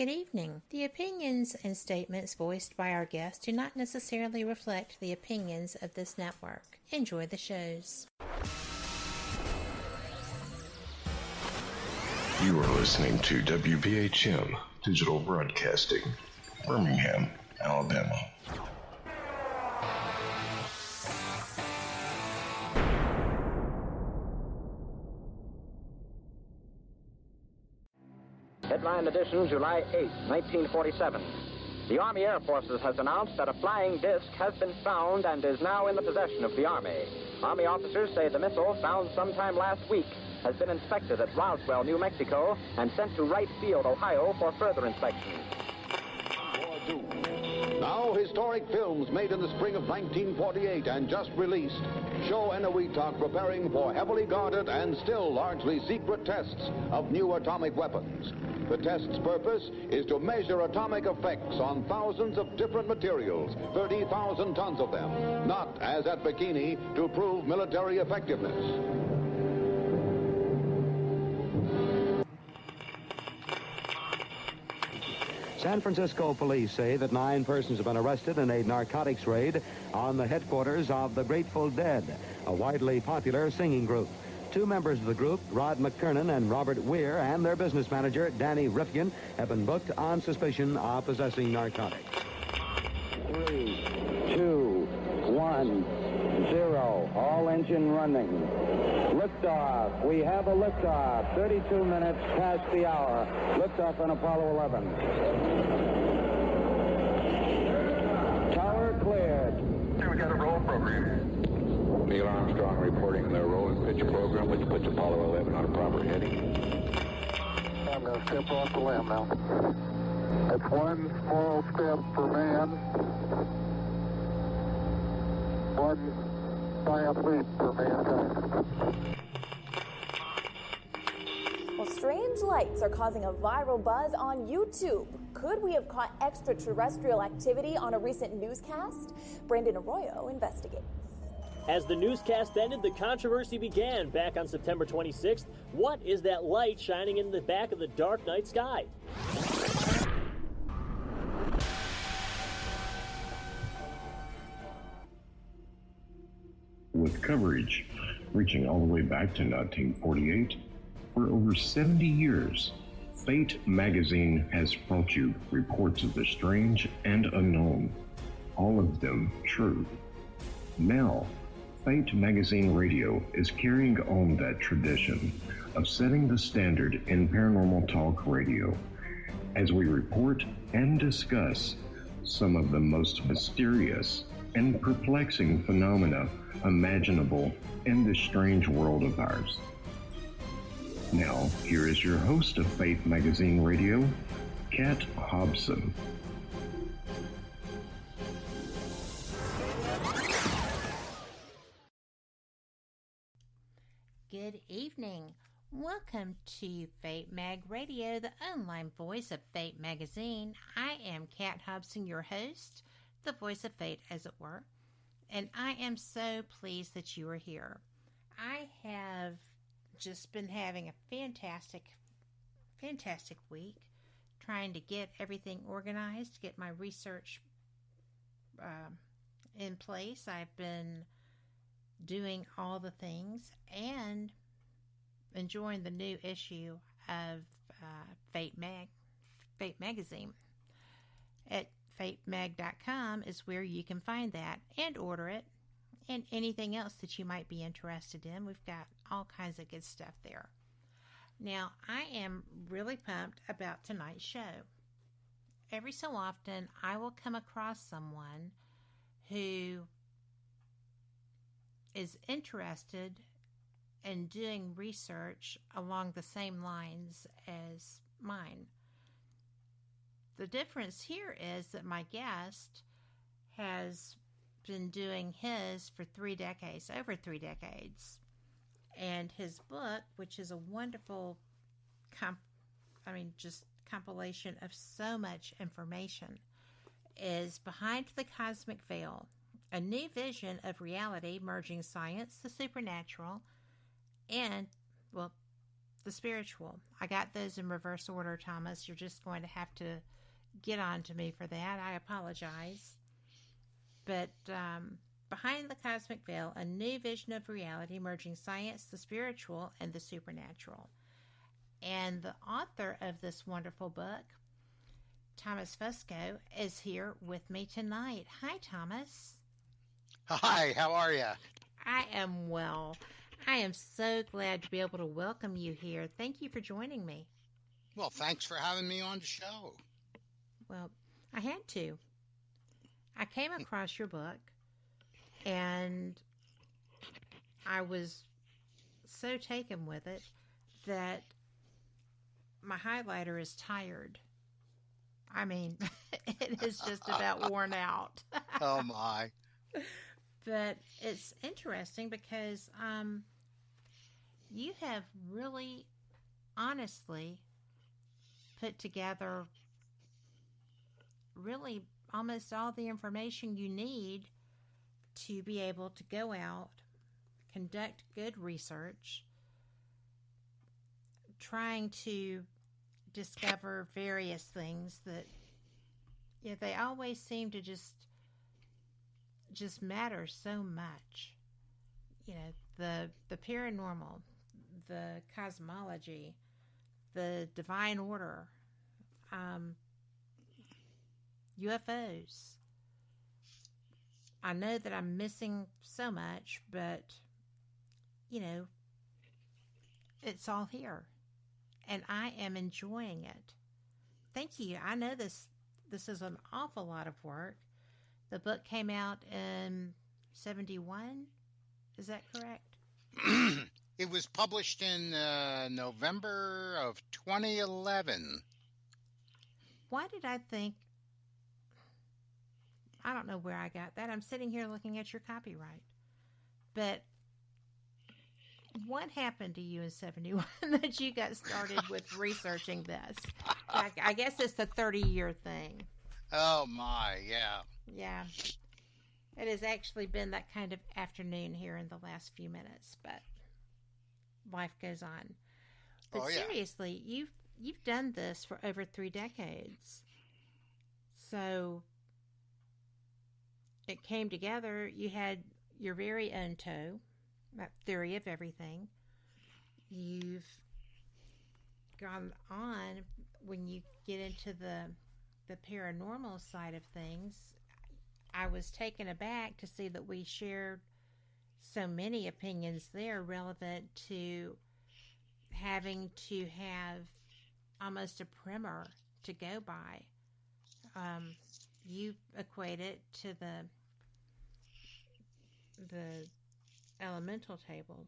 Good evening. The opinions and statements voiced by our guests do not necessarily reflect the opinions of this network. Enjoy the shows. You are listening to WBHM Digital Broadcasting, Birmingham, Alabama. Headline edition, July 8, 1947. The Army Air Forces has announced that a flying disc has been found and is now in the possession of the Army. Army officers say the missile, found sometime last week, has been inspected at Roswell, New Mexico, and sent to Wright Field, Ohio, for further inspection. Now, historic films made in the spring of 1948 and just released show Eniwetok preparing for heavily guarded and still largely secret tests of new atomic weapons. The test's purpose is to measure atomic effects on thousands of different materials, 30,000 tons of them, not, as at Bikini, to prove military effectiveness. San Francisco police say that 9 persons have been arrested in a narcotics raid on the headquarters of the Grateful Dead, a widely popular singing group. 2 members of the group, Rod McKernan and Robert Weir, and their business manager, Danny Rifkin, have been booked on suspicion of possessing narcotics. 3, 2, 1, 0. All engine running. Liftoff. We have a liftoff. 32 minutes past the hour. Liftoff on Apollo 11. Tower cleared. We got a roll program. Neil Armstrong reporting the roll and pitch program, which puts Apollo 11 on a proper heading. I'm going to step off the limb now. That's one small step for man, one giant leap for mankind. Well, strange lights are causing a viral buzz on YouTube. Could we have caught extraterrestrial activity on a recent newscast? Brandon Arroyo investigates. As the newscast ended, the controversy began back on September 26th. What is that light shining in the back of the dark night sky? With coverage reaching all the way back to 1948, for over 70 years, Fate magazine has brought you reports of the strange and unknown, all of them true. Now, Fate Magazine Radio is carrying on that tradition of setting the standard in paranormal talk radio as we report and discuss some of the most mysterious and perplexing phenomena imaginable in this strange world of ours. Now, here is your host of Fate Magazine Radio, Kat Hobson. Good evening. Welcome to Fate Mag Radio, the online voice of Fate Magazine. I am Kat Hobson, your host, the voice of Fate, as it were, and I am so pleased that you are here. I have just been having a fantastic week, trying to get everything organized, get my research in place. I've been doing all the things and enjoying the new issue of Fate Magazine. At fatemag.com is where you can find that and order it, and anything else that you might be interested in. We've got all kinds of good stuff there. Now, I am really pumped about tonight's show. Every so often, I will come across someone who is interested in doing research along the same lines as mine. The difference here is that my guest has been doing his for over 3 decades. And his book, which is a wonderful compilation of so much information, is Behind the Cosmic Veil, a new vision of reality merging science, the supernatural, and, the spiritual. I got those in reverse order, Thomas. You're just going to have to get on to me for that. I apologize. But Behind the Cosmic Veil, a new vision of reality merging science, the spiritual, and the supernatural. And the author of this wonderful book, Thomas Fusco, is here with me tonight. Hi, Thomas. Hi, how are you? I am well. I am so glad to be able to welcome you here. Thank you for joining me. Well, thanks for having me on the show. Well, I had to. I came across your book, and I was so taken with it that my highlighter is tired. I mean, it is just about worn out. Oh, my. But it's interesting because you have really, honestly, put together really almost all the information you need to be able to go out, conduct good research, trying to discover various things that, yeah, they always seem to just matter so much. You know, the paranormal, the cosmology, the divine order, UFOs. I know that I'm missing so much, but, you know, it's all here. And I am enjoying it. Thank you. I know this is an awful lot of work. The book came out in 1971. Is that correct? It was published in November of 2011. Why did I think... I don't know where I got that. I'm sitting here looking at your copyright. But what happened to you in 1971 that you got started with researching this? I guess it's the 30-year thing. Oh, my, yeah. Yeah. It has actually been that kind of afternoon here in the last few minutes, but life goes on. But seriously, you've done this for over 3 decades. So it came together. You had your very own toe, that theory of everything. You've gone on, when you get into the paranormal side of things, I was taken aback to see that we shared so many opinions there relevant to having to have almost a primer to go by. You equate it to the elemental tables.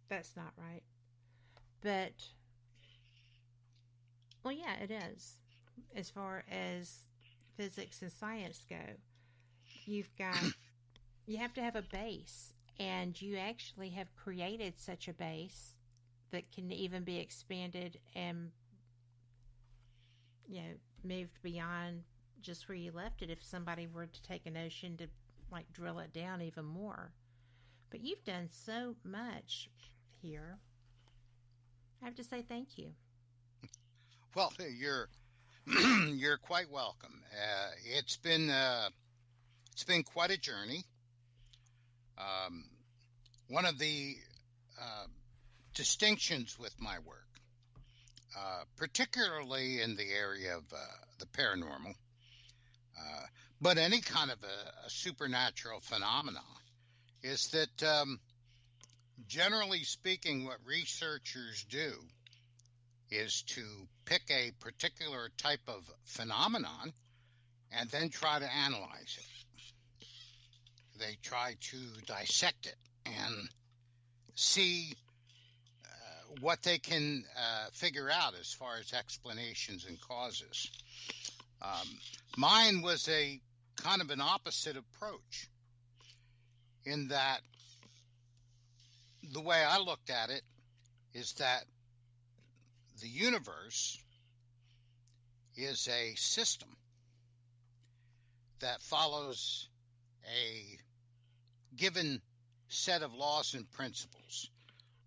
That's not right. But, well, yeah, it is. As far as physics and science go, you have to have a base, and you actually have created such a base that can even be expanded and, you know, moved beyond just where you left it if somebody were to take a notion to, like, drill it down even more. But you've done so much here. I have to say thank you. Well, you're quite welcome. It's been quite a journey. One of the distinctions with my work, particularly in the area of the paranormal, but any kind of a supernatural phenomenon, is that generally speaking, what researchers do is to pick a particular type of phenomenon and then try to analyze it. They try to dissect it and see what they can figure out as far as explanations and causes. Mine was a kind of an opposite approach, in that the way I looked at it is that the universe is a system that follows a given set of laws and principles,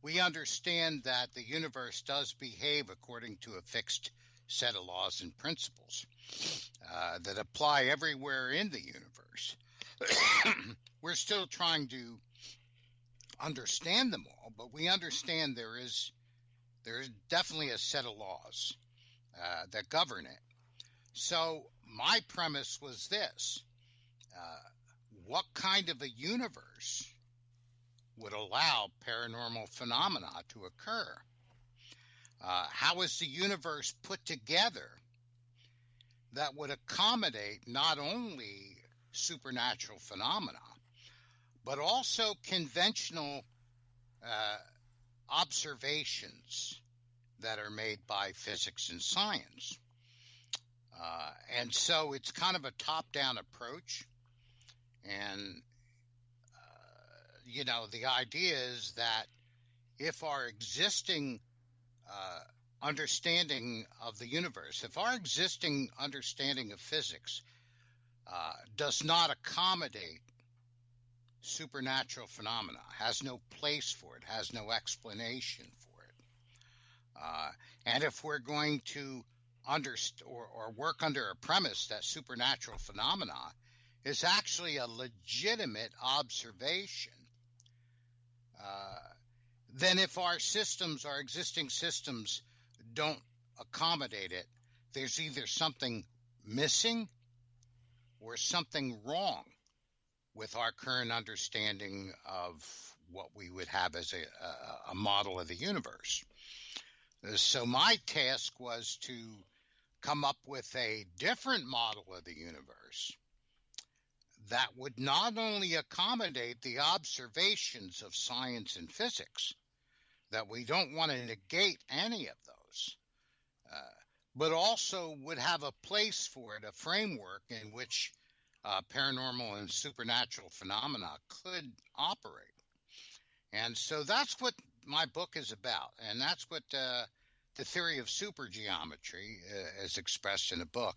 we understand that the universe does behave according to a fixed set of laws and principles that apply everywhere in the universe. We're still trying to understand them all, but we understand there is definitely a set of laws that govern it. So my premise was this: what kind of a universe would allow paranormal phenomena to occur? How is the universe put together that would accommodate not only supernatural phenomena, but also conventional observations that are made by physics and science? And so it's kind of a top-down approach. And, the idea is that if our existing understanding of the universe, if our existing understanding of physics does not accommodate supernatural phenomena, has no place for it, has no explanation for it, and if we're going to or work under a premise that supernatural phenomena is actually a legitimate observation, then if our existing systems don't accommodate it, there's either something missing or something wrong with our current understanding of what we would have as a model of the universe. So my task was to come up with a different model of the universe that would not only accommodate the observations of science and physics, that we don't want to negate any of those, but also would have a place for it, a framework in which paranormal and supernatural phenomena could operate. And so that's what my book is about, and that's what the theory of supergeometry is expressed in a book.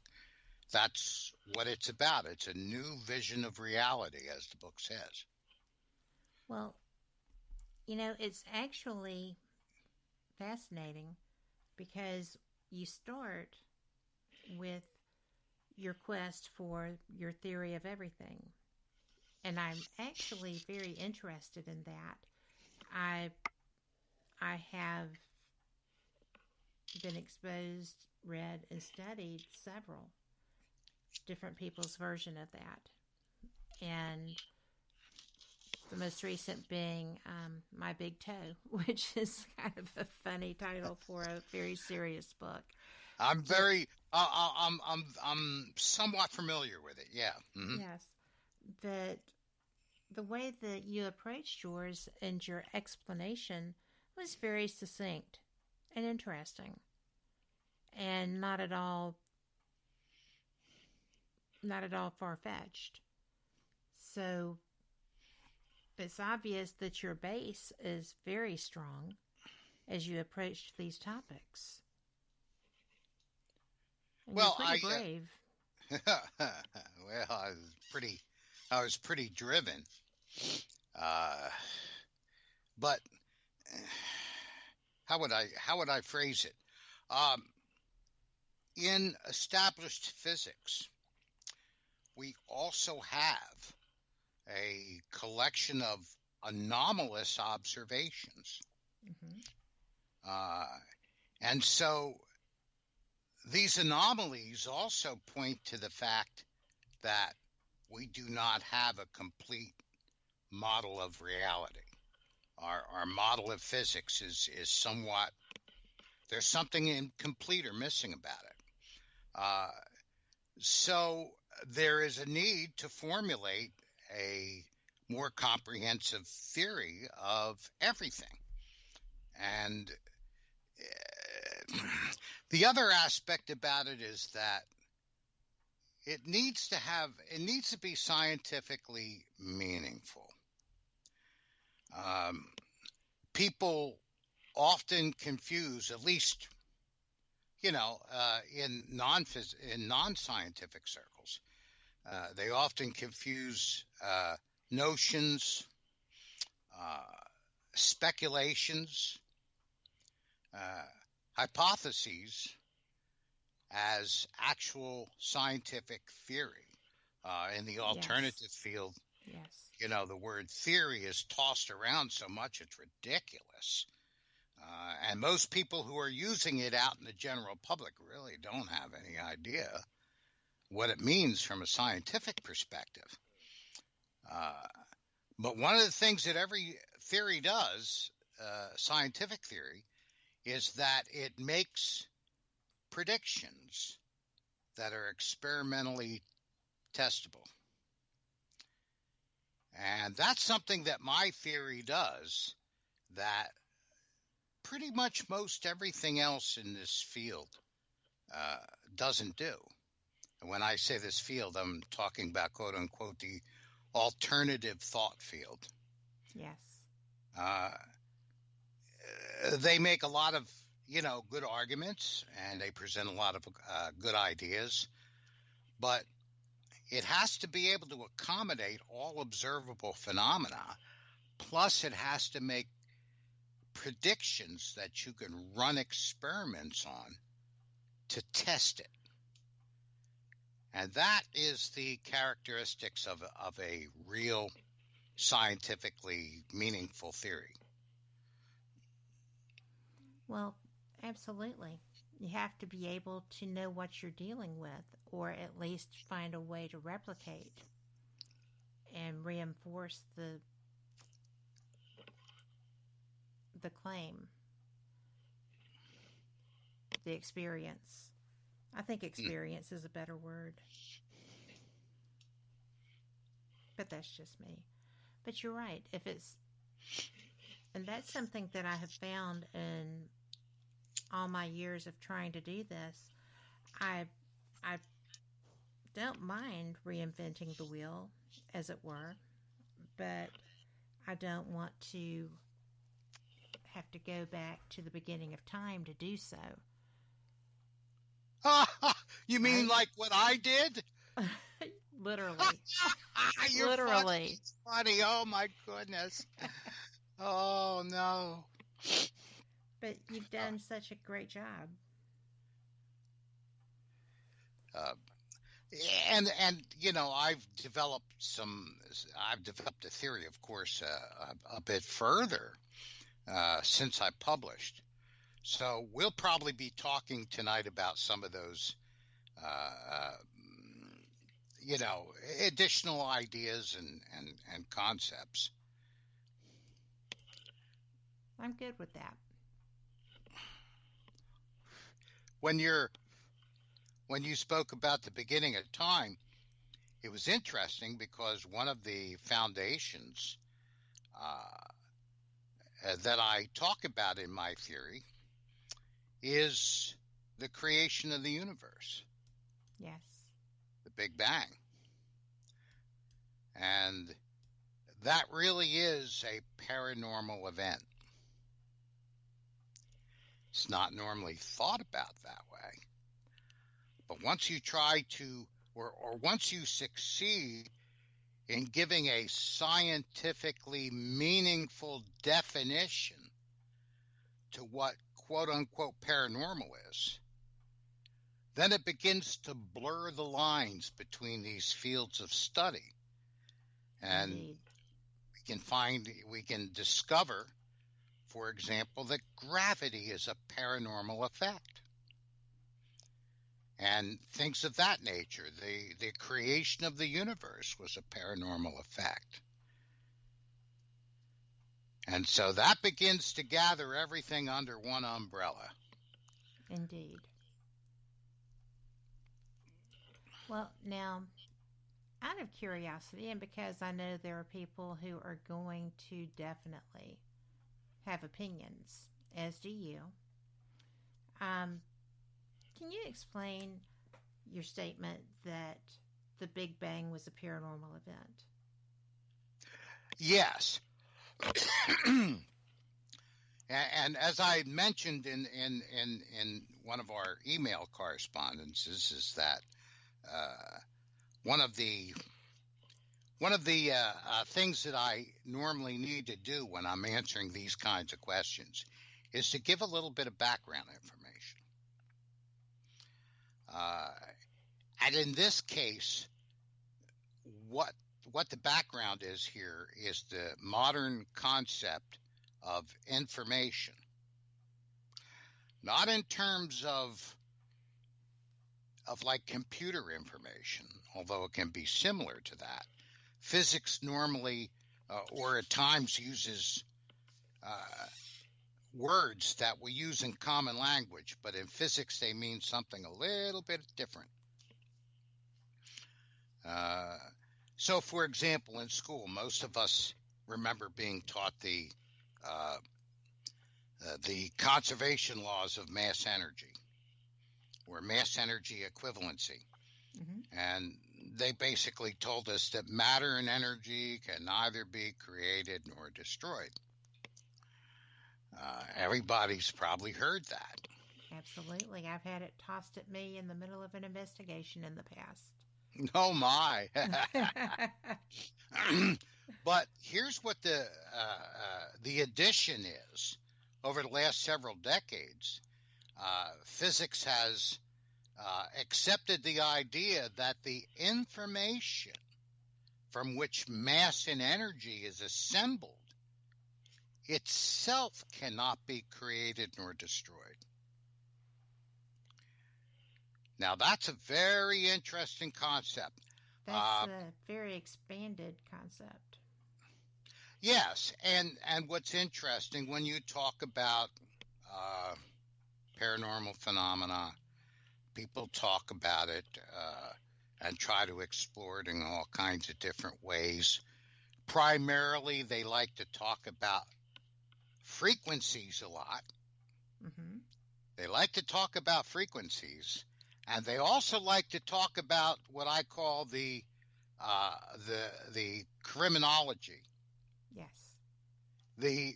That's what it's about. It's a new vision of reality, as the book says. Well, it's actually fascinating because you start with your quest for your theory of everything. And I'm actually very interested in that. I have been exposed, read, and studied several different people's version of that. And the most recent being My Big Toe, which is kind of a funny title for a very serious book. I'm somewhat familiar with it. Yeah. Mm-hmm. Yes, but the way that you approached yours and your explanation was very succinct and interesting, and not at all far-fetched. So it's obvious that your base is very strong as you approach these topics. And well, you're pretty brave. Well, I was pretty driven. But how would I phrase it? In established physics, we also have a collection of anomalous observations. Mm-hmm. And so these anomalies also point to the fact that we do not have a complete model of reality. Our model of physics is somewhat, there's something incomplete or missing about it. So there is a need to formulate a more comprehensive theory of everything. And the other aspect about it is that it needs to be scientifically meaningful. People often confuse, at least, in non-scientific circles, they often confuse notions, speculations, hypotheses as actual scientific theory. In the alternative field, the word theory is tossed around so much it's ridiculous. And most people who are using it out in the general public really don't have any idea what it means from a scientific perspective. But one of the things that every theory does, scientific theory, is that it makes predictions that are experimentally testable. And that's something that my theory does that pretty much most everything else in this field doesn't do. And when I say this field, I'm talking about, quote unquote, the alternative thought field. Yes. They make a lot of, good arguments, and they present a lot of good ideas, but it has to be able to accommodate all observable phenomena, plus it has to make predictions that you can run experiments on to test it. And that is the characteristics of a real scientifically meaningful theory. Well, absolutely. You have to be able to know what you're dealing with, or at least find a way to replicate and reinforce the claim, the experience. I think experience is a better word. But that's just me. But you're right. And that's something that I have found in all my years of trying to do this. I don't mind reinventing the wheel, as it were, but I don't want to have to go back to the beginning of time to do so. You mean like what I did? Literally. You're Literally. Funny. Oh, my goodness. Oh, no. But you've done such a great job. And I've developed a theory, of course, a bit further since I published. So we'll probably be talking tonight about some of those, additional ideas and concepts. I'm good with that. When you spoke about the beginning of time, it was interesting because one of the foundations that I talk about in my theory is the creation of the universe. Yes. The Big Bang. And that really is a paranormal event. It's not normally thought about that way. But once you try to, or once you succeed in giving a scientifically meaningful definition to what quote-unquote paranormal is, then it begins to blur the lines between these fields of study. And we can discover, for example, that gravity is a paranormal effect. And things of that nature. The creation of the universe was a paranormal effect. And so that begins to gather everything under one umbrella. Indeed. Well, now, out of curiosity, and because I know there are people who are going to definitely have opinions, as do you, can you explain your statement that the Big Bang was a paranormal event? Yes. And as I mentioned in one of our email correspondences, is that one of the one of the things that I normally need to do when I'm answering these kinds of questions is to give a little bit of background information. And in this case, what the background is here is the modern concept of information. Not in terms of like computer information, although it can be similar to that. Physics normally, or at times, uses words that we use in common language, but in physics they mean something a little bit different. So, for example, in school, most of us remember being taught the conservation laws of mass energy, or mass energy equivalency. Mm-hmm. And they basically told us that matter and energy can neither be created nor destroyed. Everybody's probably heard that. Absolutely. I've had it tossed at me in the middle of an investigation in the past. Oh, my. But here's what the addition is. Over the last several decades, physics has accepted the idea that the information from which mass and energy is assembled itself cannot be created nor destroyed. Now, that's a very interesting concept. That's a very expanded concept. Yes, and what's interesting, when you talk about paranormal phenomena, people talk about it and try to explore it in all kinds of different ways. Primarily, they like to talk about frequencies a lot. Mm-hmm. They like to talk about frequencies, and they also like to talk about what I call the criminology. Yes. The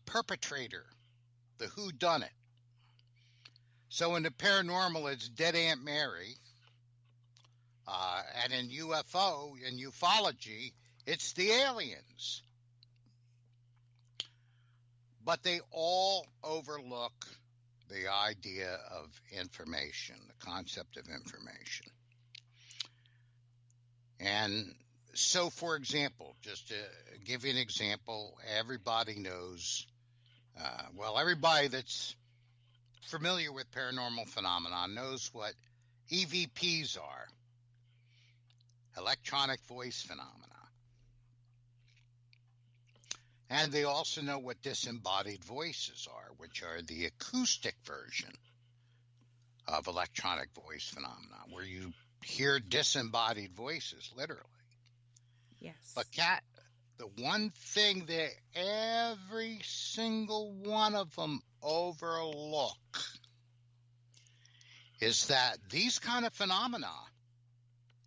perpetrator, the whodunit. So in the paranormal, it's Dead Aunt Mary. And in UFO, in ufology, it's the aliens. But they all overlook the idea of information, the concept of information. And so, for example, just to give you an example, everybody knows, everybody that's familiar with paranormal phenomena knows what EVPs are, electronic voice phenomena. And they also know what disembodied voices are, which are the acoustic version of electronic voice phenomena, where you hear disembodied voices, literally. Yes. But, Kat, the one thing that every single one of them overlook is that these kind of phenomena,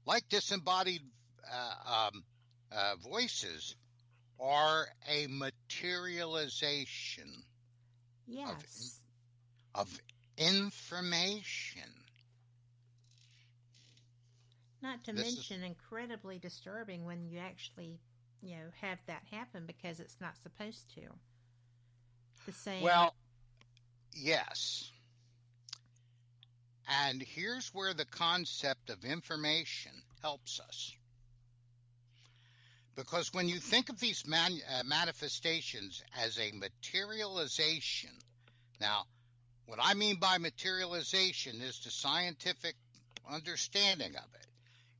like disembodied voices, are a materialization of information. Not to mention incredibly disturbing when you actually, have that happen, because it's not supposed to. The same. Well, yes. And here's where the concept of information helps us. Because when you think of these manifestations as a materialization, now, what I mean by materialization is the scientific understanding of it.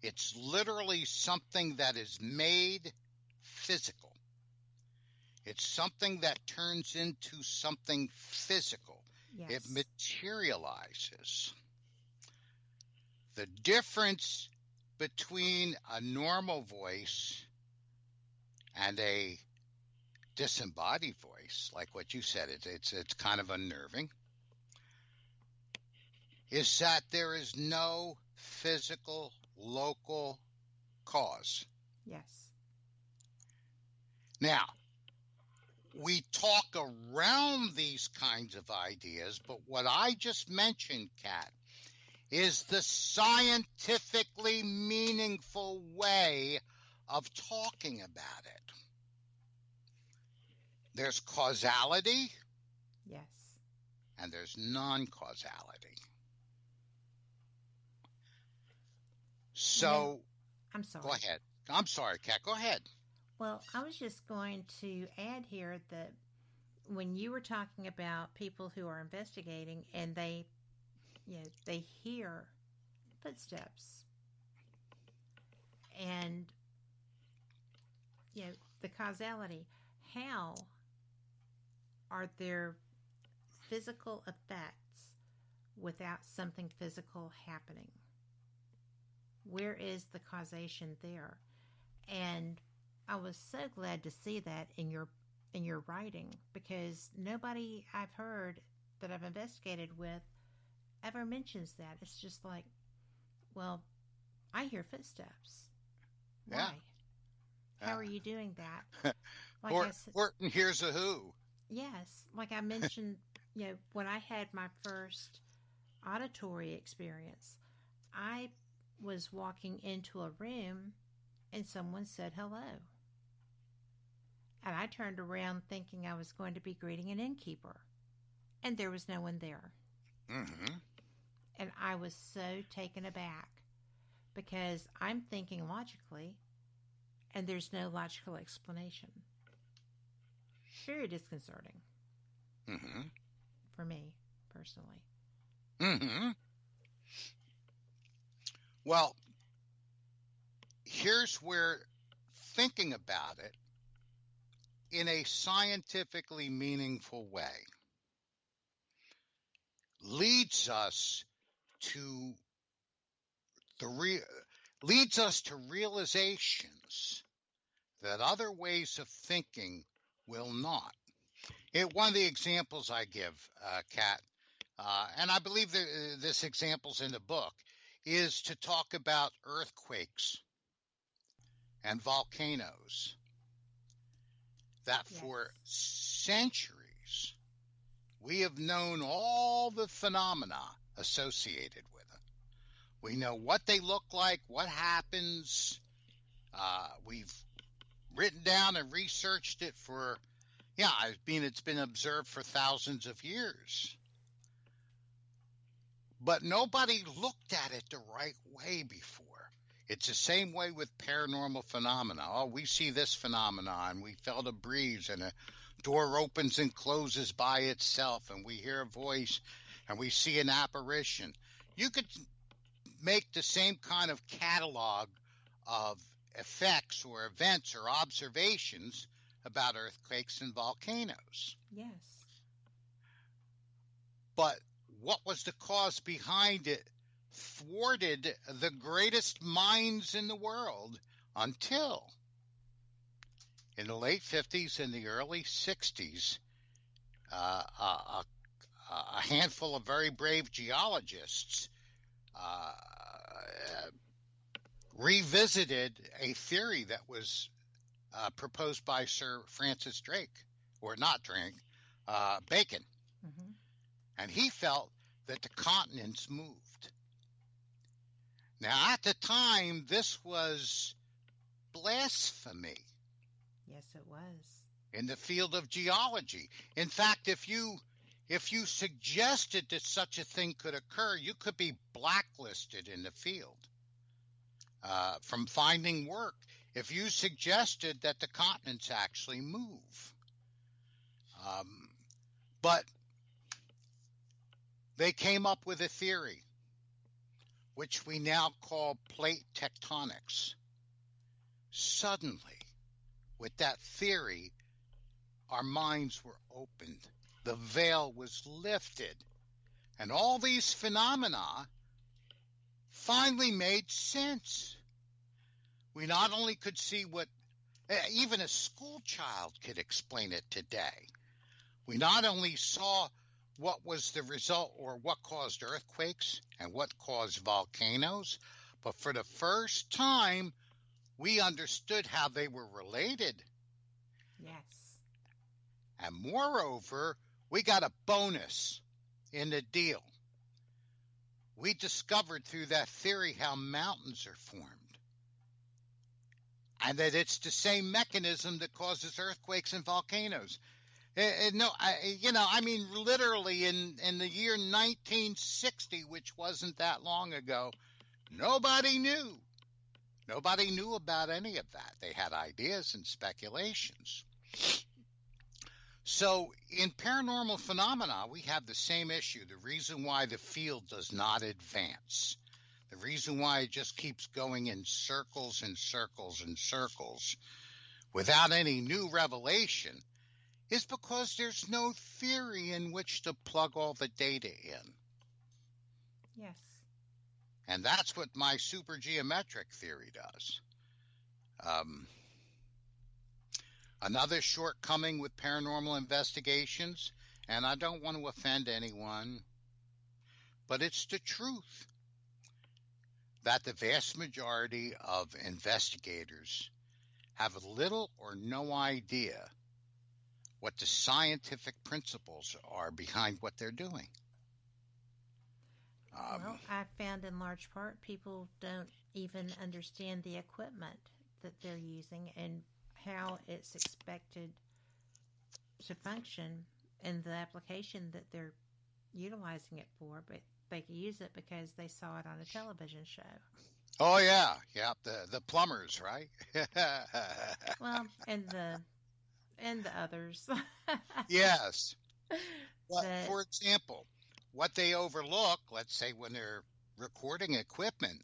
It's literally something that is made physical. It's something that turns into something physical. Yes. It materializes. The difference between a normal voice and a disembodied voice, like what you said, it's kind of unnerving, is that there is no physical local cause. Yes. Now, we talk around these kinds of ideas, but what I just mentioned, Kat, is the scientifically meaningful way of talking about it. There's causality. Yes. And there's non-causality. So, I'm sorry. Go ahead. I'm sorry, Kat. Go ahead. Well, I was just going to add here that when you were talking about people who are investigating and they hear footsteps and, the causality, how are there physical effects without something physical happening? Where is the causation there? And I was so glad to see that in your writing, because nobody I've heard that I've investigated with ever mentions that. It's just like, well, I hear footsteps. Why? Yeah. How are you doing that? Like Horton hears a who. Yes. Like I mentioned, when I had my first auditory experience, I was walking into a room and someone said hello. And I turned around thinking I was going to be greeting an innkeeper. And there was no one there. Mm-hmm. And I was so taken aback because I'm thinking logically and there's no logical explanation. Very disconcerting. Mm-hmm. For me, personally. Mm-hmm. Well, here's where thinking about it in a scientifically meaningful way leads us to realizations that other ways of thinking will not. One of the examples I give, Kat, and I believe that this example's in the book, is to talk about earthquakes and volcanoes that for centuries we have known all the phenomena associated with them. We know what they look like, what happens. We've written down and researched it for, it's been observed for thousands of years. But nobody looked at it the right way before. It's the same way with paranormal phenomena. Oh, we see this phenomenon. We felt a breeze and a door opens and closes by itself and we hear a voice and we see an apparition. You could make the same kind of catalog of effects or events or observations about earthquakes and volcanoes. Yes. But what was the cause behind it thwarted the greatest minds in the world until in the late 50s and the early 60s, a handful of very brave geologists revisited a theory that was proposed by Sir Francis Drake, or not Drake, Bacon. Mm-hmm. And he felt that the continents moved. Now, at the time, this was blasphemy. Yes, it was. In the field of geology. In fact, if you suggested that such a thing could occur, you could be blacklisted in the field from finding work if you suggested that the continents actually move. But they came up with a theory, which we now call plate tectonics. Suddenly, with that theory, our minds were opened. The veil was lifted. And all these phenomena finally made sense. We not only could see what even a school child could explain it today. We not only saw what was the result or what caused earthquakes and what caused volcanoes, but for the first time, we understood how they were related. Yes. And moreover, we got a bonus in the deal. We discovered through that theory how mountains are formed. and that it's the same mechanism that causes earthquakes and volcanoes. Literally in the year 1960, which wasn't that long ago, nobody knew. Nobody knew about any of that. They had ideas and speculations. So in paranormal phenomena, we have the same issue. The reason why the field does not advance, the reason why it just keeps going in circles and circles and circles without any new revelation, is because there's no theory in which to plug all the data in. Yes. And that's what my supergeometric theory does. Another shortcoming with paranormal investigations, and I don't want to offend anyone, but it's the truth, that the vast majority of investigators have little or no idea what the scientific principles are behind what they're doing. Well, I found in large part people don't even understand the equipment that they're using and how it's expected to function in the application that they're utilizing it for, but they use it because they saw it on a television show. Oh yeah, the plumbers, right? Well, and the others. Yes. Well, for example, what they overlook, let's say when they're recording equipment,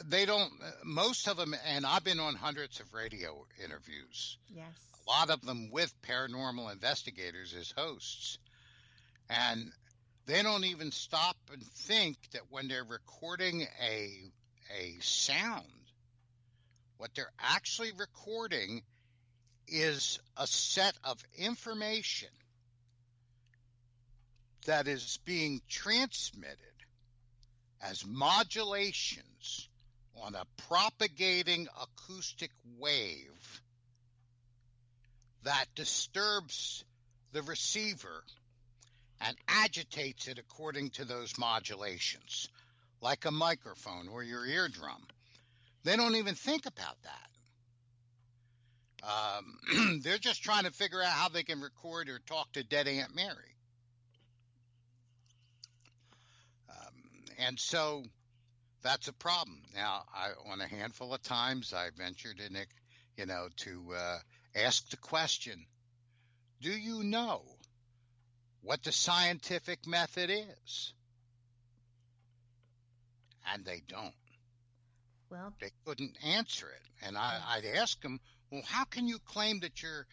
they don't, most of them, and I've been on hundreds of radio interviews. Yes. A lot of them with paranormal investigators as hosts. And they don't even stop and think that when they're recording a sound, what they're actually recording is a set of information that is being transmitted as modulations on a propagating acoustic wave that disturbs the receiver and agitates it according to those modulations, like a microphone or your eardrum. They don't even think about that. They're just trying to figure out how they can record or talk to dead Aunt Mary. And so that's a problem. Now, on a handful of times, I ventured in it, to ask the question, do you know what the scientific method is? And they don't. Well, they couldn't answer it. And I'd ask them, well, how can you claim that you're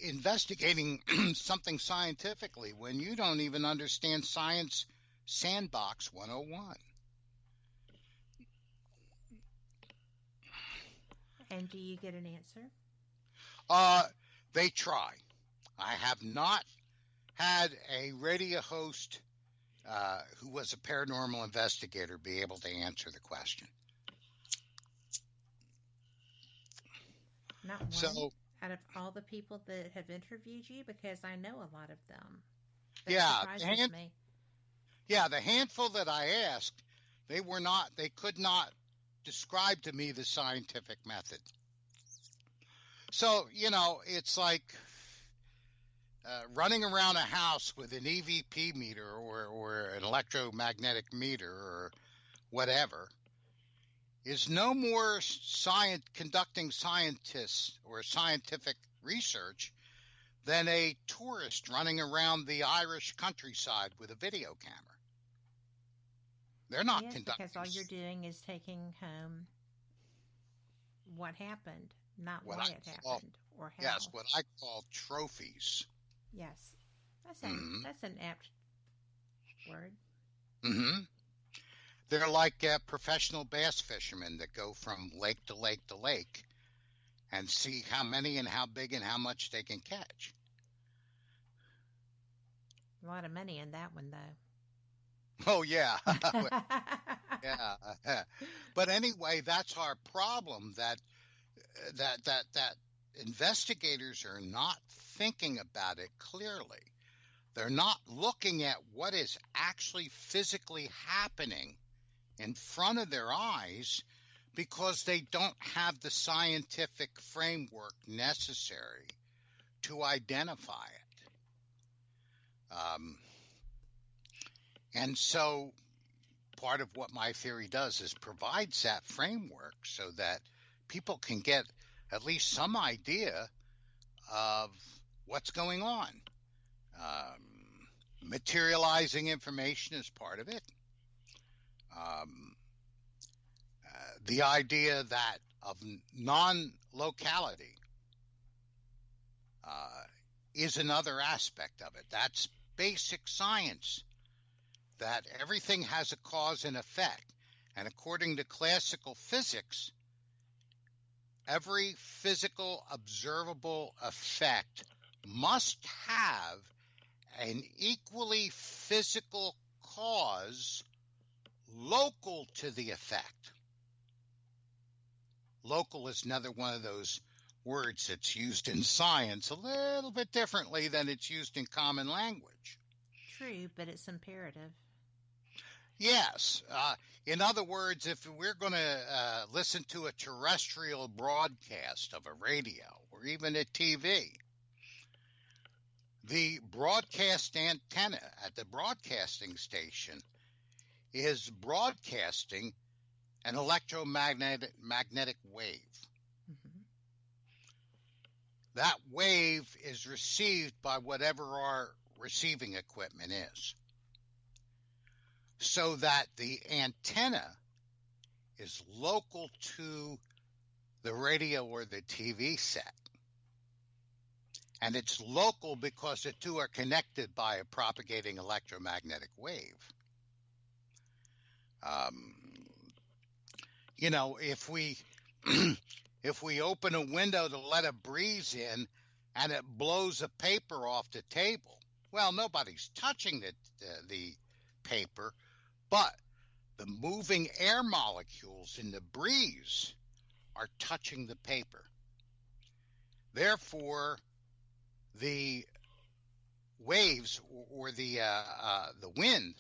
investigating something scientifically when you don't even understand Science Sandbox 101? And do you get an answer? They try. I have not had a radio host who was a paranormal investigator be able to answer the question. Not one so, out of all the people that have interviewed you, because I know a lot of them. That surprises me. Yeah, the handful that I asked, they could not describe to me the scientific method. So, it's like running around a house with an EVP meter or an electromagnetic meter or whatever is no more conducting scientists or scientific research than a tourist running around the Irish countryside with a video camera. They're not conducting. Because all you're doing is taking home what happened, not why it happened or how. Yes, what I call trophies. Yes, that's an apt word. Mm-hmm. They're like professional bass fishermen that go from lake to lake to lake and see how many and how big and how much they can catch. A lot of money in that one, though. Oh, yeah. Yeah. But anyway, that's our problem, that investigators are not thinking about it clearly. They're not looking at what is actually physically happening in front of their eyes because they don't have the scientific framework necessary to identify it. And so part of what my theory does is provides that framework so that people can get at least some idea of what's going on. Materializing information is part of it. The idea that of non-locality is another aspect of it. That's basic science, that everything has a cause and effect. And according to classical physics, every physical observable effect must have an equally physical cause local to the effect. Local is another one of those words that's used in science a little bit differently than it's used in common language. True, but it's imperative. Yes. In other words, if we're going to listen to a terrestrial broadcast of a radio or even a TV, the broadcast antenna at the broadcasting station is broadcasting an electromagnetic wave. Mm-hmm. That wave is received by whatever our receiving equipment is, so that the antenna is local to the radio or the TV set. And it's local because the two are connected by a propagating electromagnetic wave. If we open a window to let a breeze in and it blows a paper off the table, well, nobody's touching the paper, but the moving air molecules in the breeze are touching the paper. Therefore, the waves or the wind,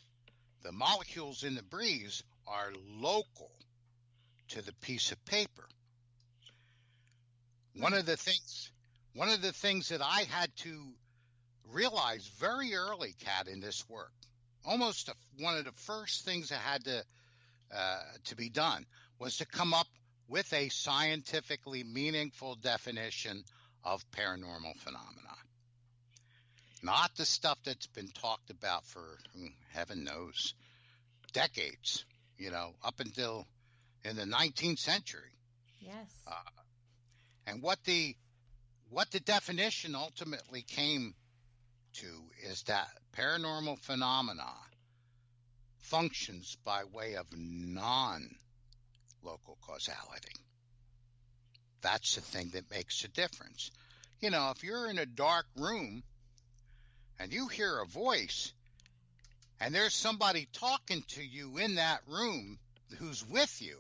the molecules in the breeze are local to the piece of paper. One of the things that I had to realize very early, Kat, in this work, almost one of the first things that had to be done was to come up with a scientifically meaningful definition of paranormal phenomena. Not the stuff that's been talked about for, heaven knows, decades, up until in the 19th century. Yes. And what the definition ultimately came to is that paranormal phenomena functions by way of non-local causality. That's the thing that makes a difference. If you're in a dark room and you hear a voice and there's somebody talking to you in that room who's with you,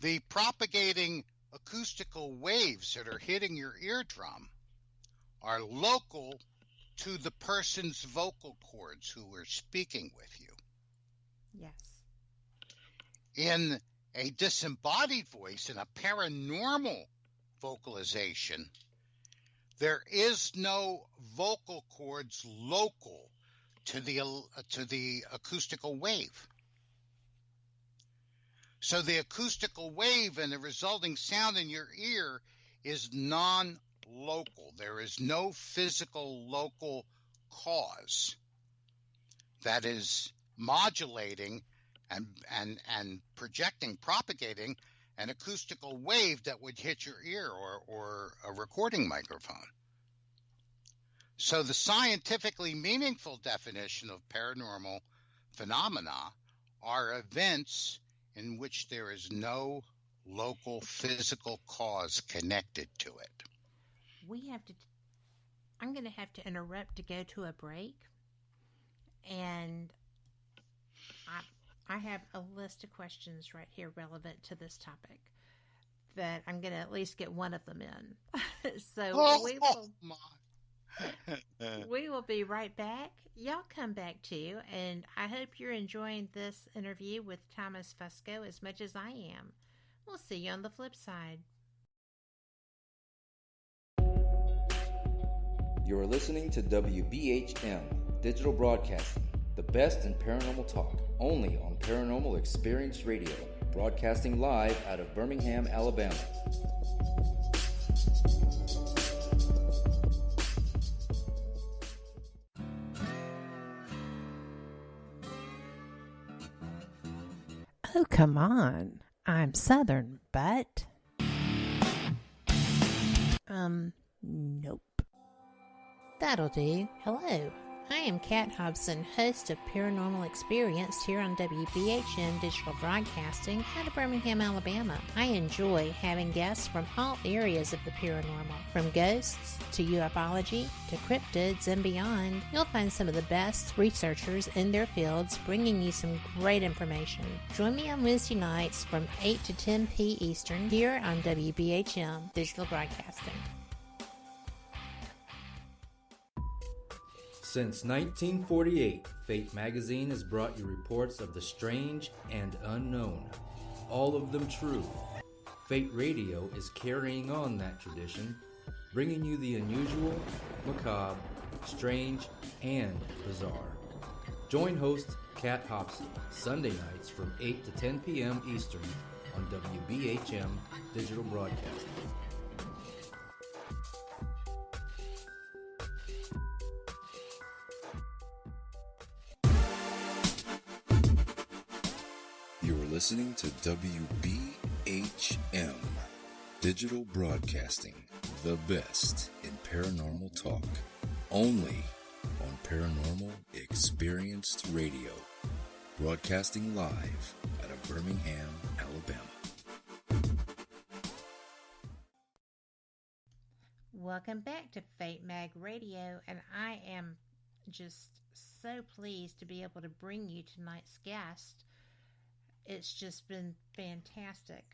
the propagating acoustical waves that are hitting your eardrum are local to the person's vocal cords who are speaking with you. Yes. In a disembodied voice, in a paranormal vocalization, there is no vocal cords local to the acoustical wave. So the acoustical wave and the resulting sound in your ear is non-local. There is no physical local cause that is modulating and projecting, propagating an acoustical wave that would hit your ear or a recording microphone. So the scientifically meaningful definition of paranormal phenomena are events in which there is no local physical cause connected to it. I'm going to have to interrupt to go to a break. And I have a list of questions right here relevant to this topic that I'm going to at least get one of them in. So we will. We will be right back. Y'all come back too, and I hope you're enjoying this interview with Thomas Fusco as much as I am. We'll see you on the flip side. You're listening to WBHM Digital Broadcasting, the best in paranormal talk, only on Paranormal Experience Radio, broadcasting live out of Birmingham, Alabama. Oh, come on. I'm Southern, but... Nope. That'll do. Hello. I am Kat Hobson, host of Paranormal Experience here on WBHM Digital Broadcasting out of Birmingham, Alabama. I enjoy having guests from all areas of the paranormal, from ghosts to ufology to cryptids and beyond. You'll find some of the best researchers in their fields bringing you some great information. Join me on Wednesday nights from 8 to 10 p. Eastern here on WBHM Digital Broadcasting. Since 1948, Fate magazine has brought you reports of the strange and unknown, all of them true. Fate Radio is carrying on that tradition, bringing you the unusual, macabre, strange, and bizarre. Join host Kat Hobson Sunday nights from 8 to 10 p.m. Eastern on WBHM Digital Broadcasting. You're listening to WBHM Digital Broadcasting, the best in paranormal talk, only on Paranormal Experienced Radio, broadcasting live out of Birmingham, Alabama. Welcome back to Fate Mag Radio, and I am just so pleased to be able to bring you tonight's guest. It's just been fantastic.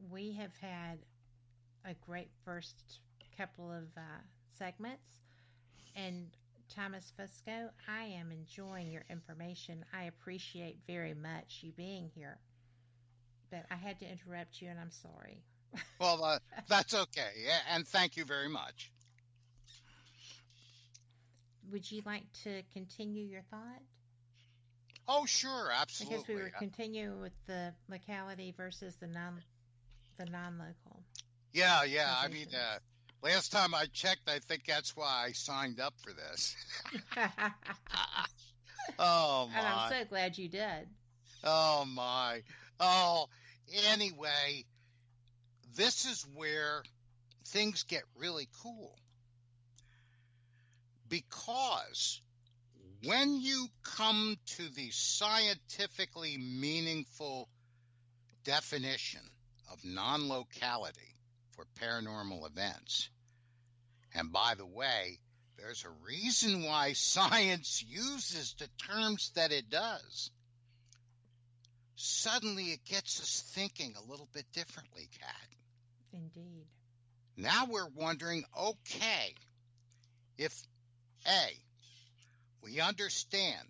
We have had a great first couple of segments, and Thomas Fusco, I am enjoying your information. I appreciate very much you being here, but I had to interrupt you, and I'm sorry. Well, that's okay, and thank you very much. Would you like to continue your thought? Oh, sure, absolutely. Because we were continuing with the locality versus the non-local. Yeah. I mean, last time I checked, I think that's why I signed up for this. Oh, my. And I'm so glad you did. Oh, my. Oh, anyway, this is where things get really cool. Because when you come to the scientifically meaningful definition of non-locality for paranormal events, and by the way, there's a reason why science uses the terms that it does, suddenly it gets us thinking a little bit differently, Kat. Indeed. Now we're wondering, okay, if A, we understand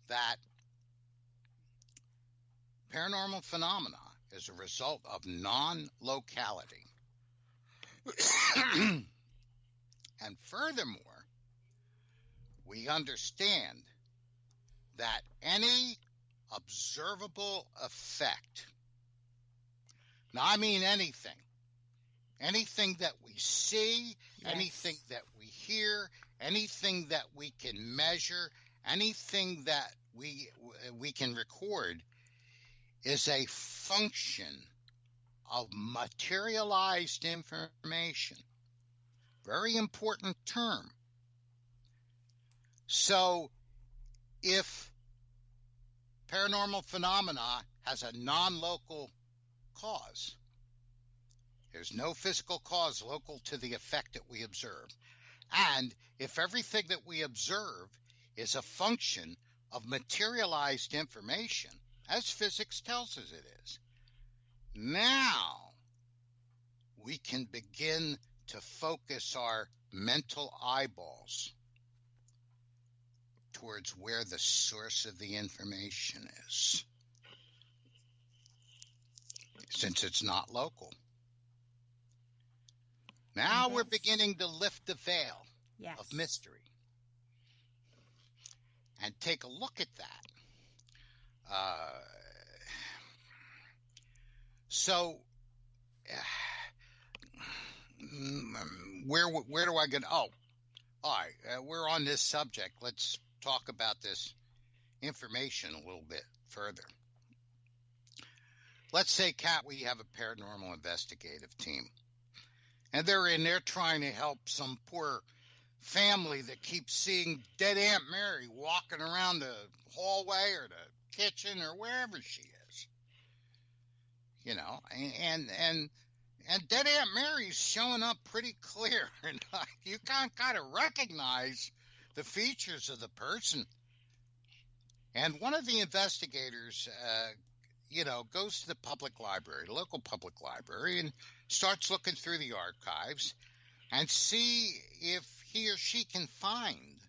that paranormal phenomena is a result of non-locality. And furthermore, we understand that any observable effect, now I mean anything that we see, yes, anything that we hear, anything that we can measure, anything that we can record is a function of materialized information. Very important term. So if paranormal phenomena has a non-local cause, there's no physical cause local to the effect that we observe. And if everything that we observe is a function of materialized information, as physics tells us it is, now we can begin to focus our mental eyeballs towards where the source of the information is, since it's not local. Now we're beginning to lift the veil of mystery and take a look at that. Where do I get? Oh, all right. We're on this subject. Let's talk about this information a little bit further. Let's say, Kat, we have a paranormal investigative team, and they're in there trying to help some poor family that keeps seeing dead Aunt Mary walking around the hallway or the kitchen or wherever she is. You know, and dead Aunt Mary's showing up pretty clear, and you can kind of recognize the features of the person. And one of the investigators, goes to the public library, the local public library, and starts looking through the archives and see if he or she can find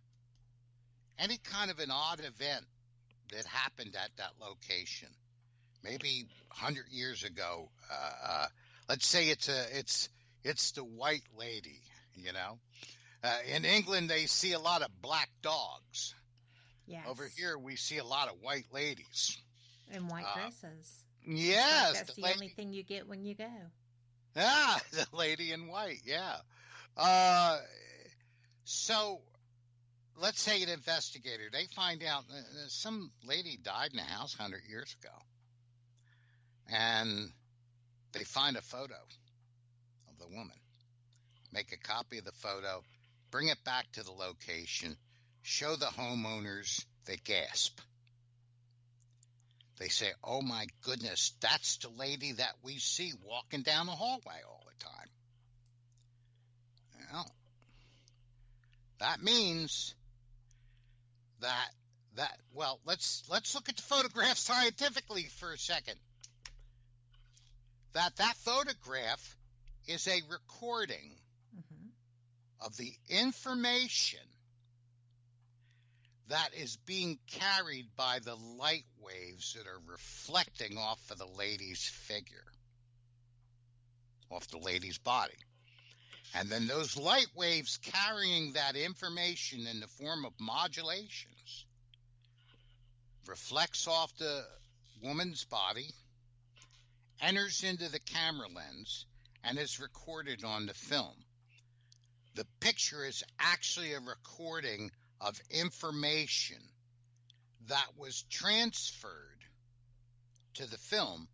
any kind of an odd event that happened at that location. Maybe 100 years ago, let's say it's the white lady, you know. In England, they see a lot of black dogs. Yes. Over here, we see a lot of white ladies. And white dresses. Yes. That's the only thing you get when you go. Ah, the lady in white, yeah. So, let's say an investigator, they find out some lady died in the house 100 years ago. And they find a photo of the woman, make a copy of the photo, bring it back to the location, show the homeowners, they gasp. They say, oh my goodness, that's the lady that we see walking down the hallway all the time. Well, that means let's look at the photograph scientifically for a second. That photograph is a recording of the information that is being carried by the light waves that are reflecting off of the lady's figure, off the lady's body. And then those light waves carrying that information in the form of modulations reflects off the woman's body, enters into the camera lens, and is recorded on the film. The picture is actually a recording of information that was transferred to the film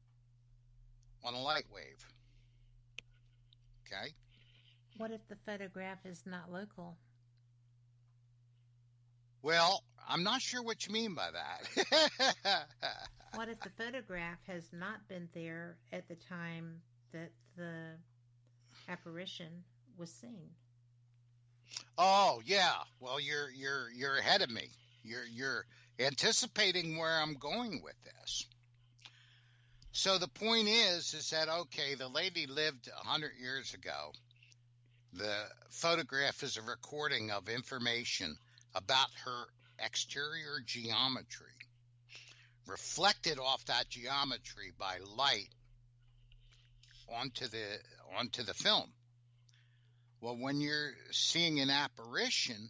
on a light wave. Okay? What if the photograph is not local? Well, I'm not sure what you mean by that. What if the photograph has not been there at the time that the apparition was seen? Oh, yeah. Well, you're ahead of me. You're anticipating where I'm going with this. So the point is that, okay, the lady lived 100 years ago. The photograph is a recording of information about her exterior geometry, reflected off that geometry by light onto the film. Well, when you're seeing an apparition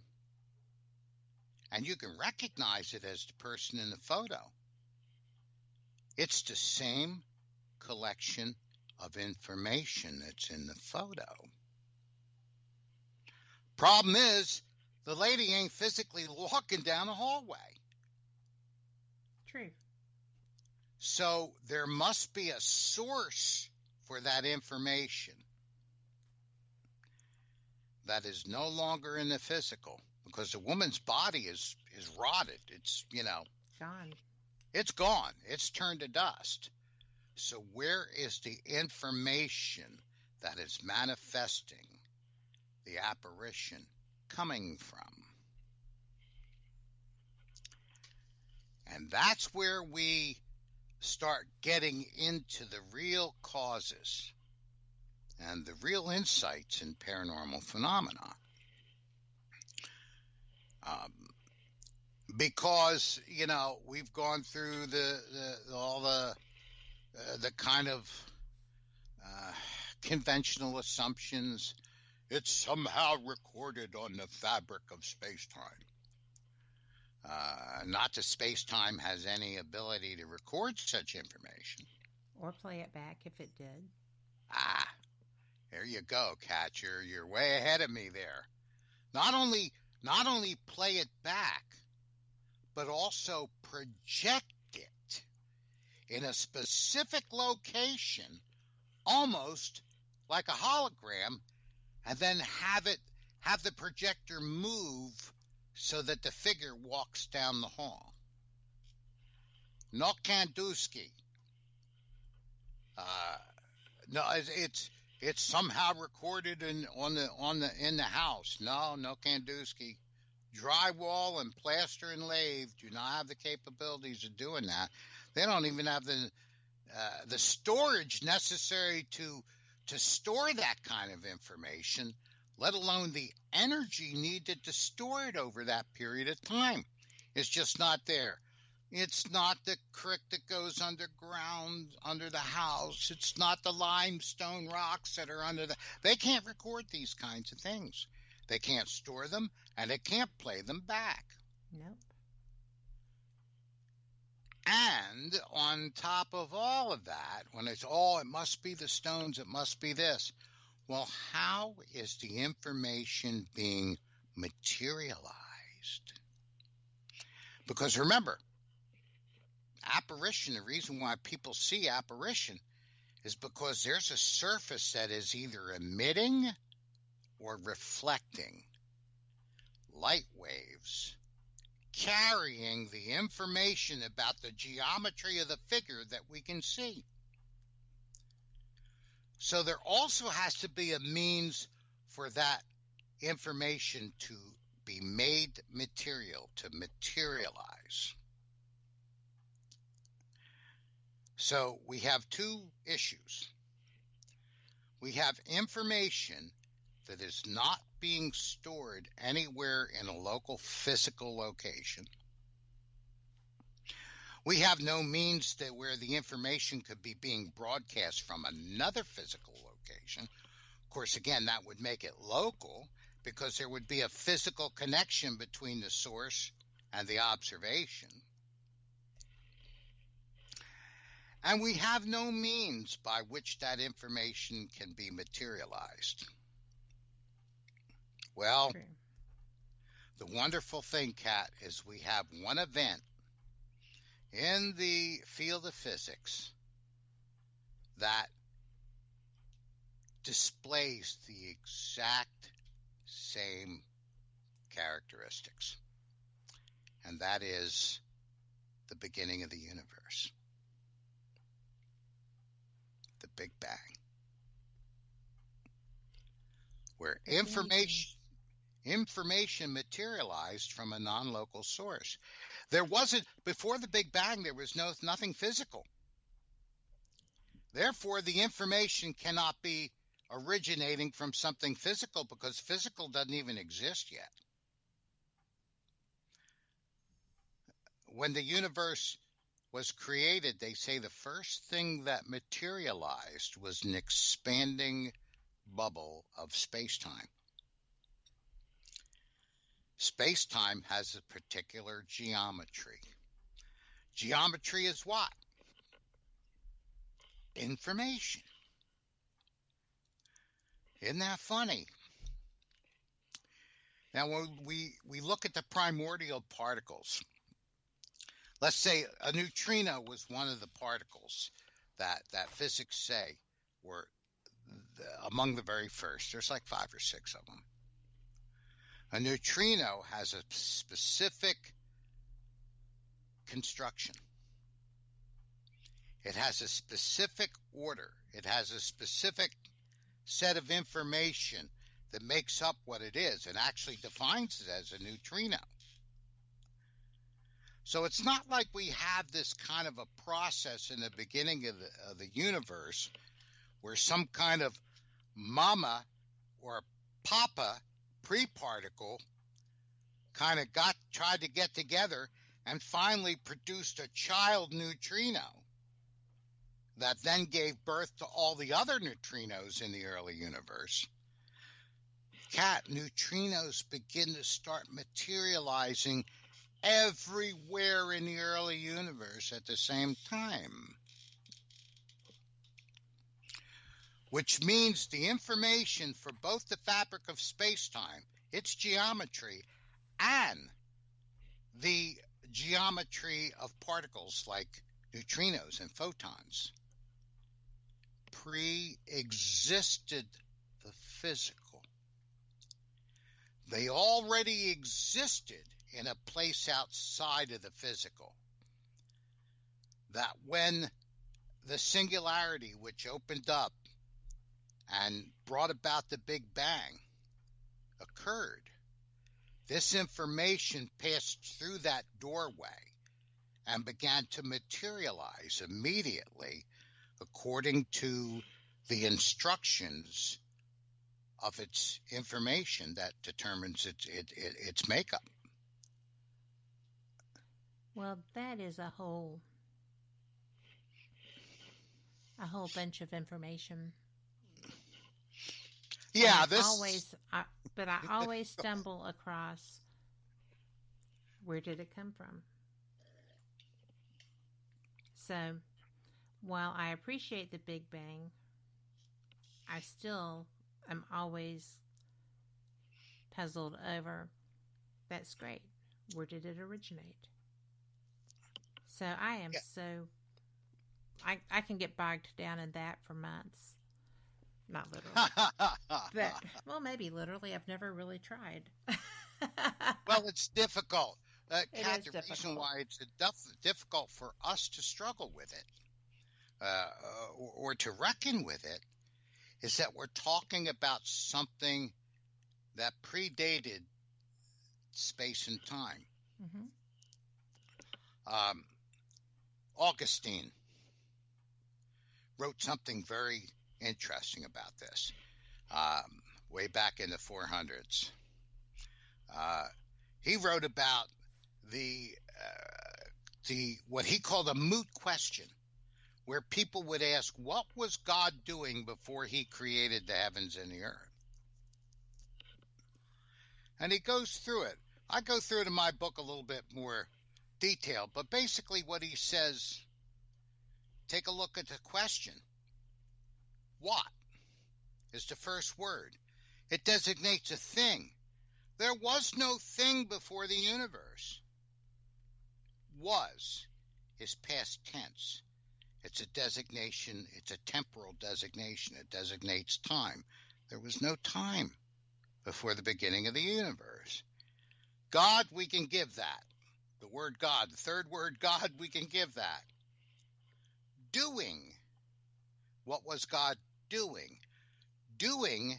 and you can recognize it as the person in the photo, it's the same collection of information that's in the photo. Problem is, the lady ain't physically walking down the hallway. True. So there must be a source for that information that is no longer in the physical, because the woman's body is rotted. It's, gone. It's gone. It's turned to dust. So where is the information that is manifesting the apparition coming from? And that's where we start getting into the real causes and the real insights in paranormal phenomena. Because, you know, we've gone through all the kind of conventional assumptions. It's somehow recorded on the fabric of space-time. Not that space-time has any ability to record such information. Or play it back if it did. Ah, there you go, Kat. You're way ahead of me there. Not only play it back, but also project it in a specific location, almost like a hologram, and then have the projector move so that the figure walks down the hall. No Kanduski. No, it's somehow recorded in the house. No Kanduski. Drywall and plaster and lathe do not have the capabilities of doing that. They don't even have the storage necessary to store that kind of information, let alone the energy needed to store it over that period of time. It's just not there. It's not the creek that goes underground under the house. It's not the limestone rocks that are under the... They can't record these kinds of things. They can't store them, and they can't play them back. Nope. And on top of all of that, when it's all, it must be the stones, it must be this. Well, how is the information being materialized? Because remember, apparition, the reason why people see apparition is because there's a surface that is either emitting or reflecting light waves, carrying the information about the geometry of the figure that we can see. So there also has to be a means for that information to be made material, to materialize. So we have two issues. We have information that is not being stored anywhere in a local physical location. We have no means that where the information could be being broadcast from another physical location. Of course, again, that would make it local because there would be a physical connection between the source and the observation. And we have no means by which that information can be materialized. Well, the wonderful thing, Kat, is we have one event in the field of physics that displays the exact same characteristics. And that is the beginning of the universe. The Big Bang. Where information materialized from a non-local source. There wasn't, before the Big Bang, there was nothing physical. Therefore, the information cannot be originating from something physical because physical doesn't even exist yet. When the universe was created, they say the first thing that materialized was an expanding bubble of space-time. Space-time has a particular geometry. Geometry is what? Information. Isn't that funny? Now, when we look at the primordial particles, let's say a neutrino was one of the particles that physics say were among the very first. There's like 5 or 6 of them. A neutrino has a specific construction. It has a specific order. It has a specific set of information that makes up what it is and actually defines it as a neutrino. So it's not like we have this kind of a process in the beginning of the universe where some kind of mama or papa pre-particle kind of tried to get together and finally produced a child neutrino that then gave birth to all the other neutrinos in the early universe. Neutrinos begin to start materializing everywhere in the early universe at the same time. Which means the information for both the fabric of space-time, its geometry, and the geometry of particles like neutrinos and photons pre-existed the physical. They already existed in a place outside of the physical. That when the singularity, which opened up and brought about the Big Bang, occurred, this information passed through that doorway and began to materialize immediately according to the instructions of its information that determines its makeup. Well, that is a whole bunch of information. Yeah, I always stumble across, where did it come from? So, while I appreciate the Big Bang, I still am always puzzled over, that's great, where did it originate? So I am I can get bogged down in that for months. Not literally. But, well, maybe literally. I've never really tried. Well, it's difficult. Kat, the reason why it's difficult for us to struggle with it or to reckon with it is that we're talking about something that predated space and time. Mm-hmm. Augustine wrote something very interesting about this way back in the 400s. He wrote about the what he called a moot question, where people would ask, what was God doing before he created the heavens and the earth? And he goes through it. I go through it in my book a little bit more detail, but basically what he says, take a look at the question. What is the first word? It designates a thing. There was no thing before the universe. Was is past tense. It's a designation. It's a temporal designation. It designates time. There was no time before the beginning of the universe. God, we can give that. The word God, the third word God, we can give that. Doing. What was God doing? Doing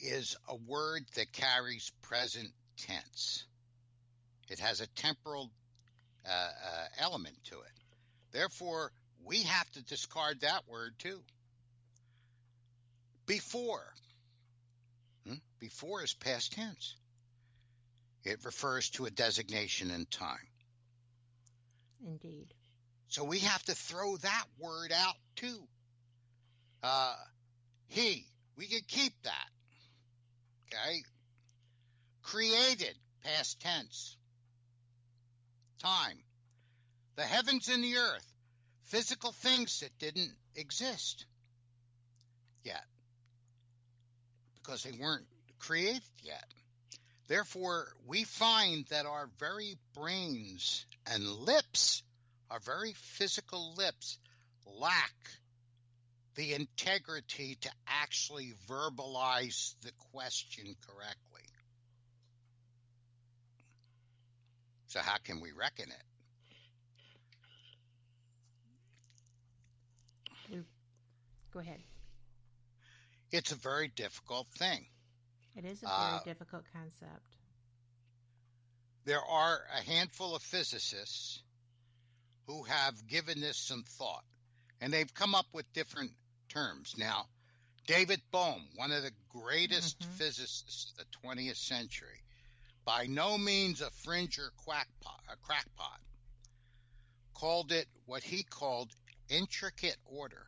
is a word that carries present tense. It has a temporal element to it. Therefore, we have to discard that word too. Before. Before is past tense. It refers to a designation in time. Indeed. So we have to throw that word out too. He. We can keep that. Okay? Created, past tense. Time. The heavens and the earth. Physical things that didn't exist yet. Because they weren't created yet. Therefore, we find that our very brains and lips, our very physical lips, lack the integrity to actually verbalize the question correctly. So how can we reckon it? Go ahead. It's a very difficult thing. It is a very difficult concept. There are a handful of physicists who have given this some thought, and they've come up with different terms. Now, David Bohm, one of the greatest physicists of the 20th century, by no means a fringe or crackpot, called it what he called intricate order.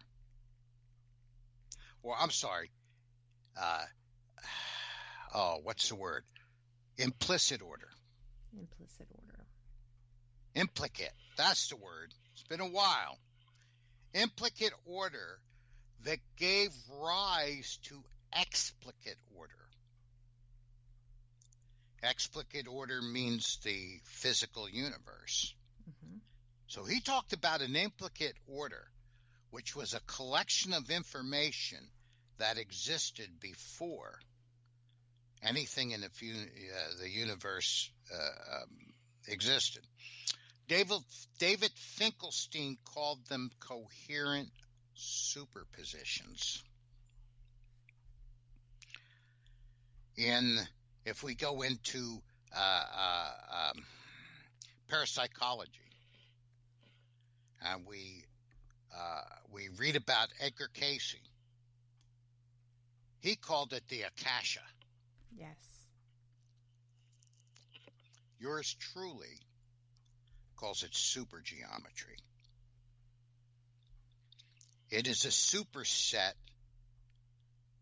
Or, I'm sorry, what's the word? Implicit order. Implicit order. Implicate, that's the word. It's been a while. Implicate order that gave rise to explicate order. Explicate order means the physical universe. So he talked about an implicate order, which was a collection of information that existed before anything in the universe existed. David Finkelstein called them coherent superpositions. If we go into parapsychology, and we read about Edgar Cayce, he called it the Akasha. Yes. Yours truly calls it supergeometry. It is a superset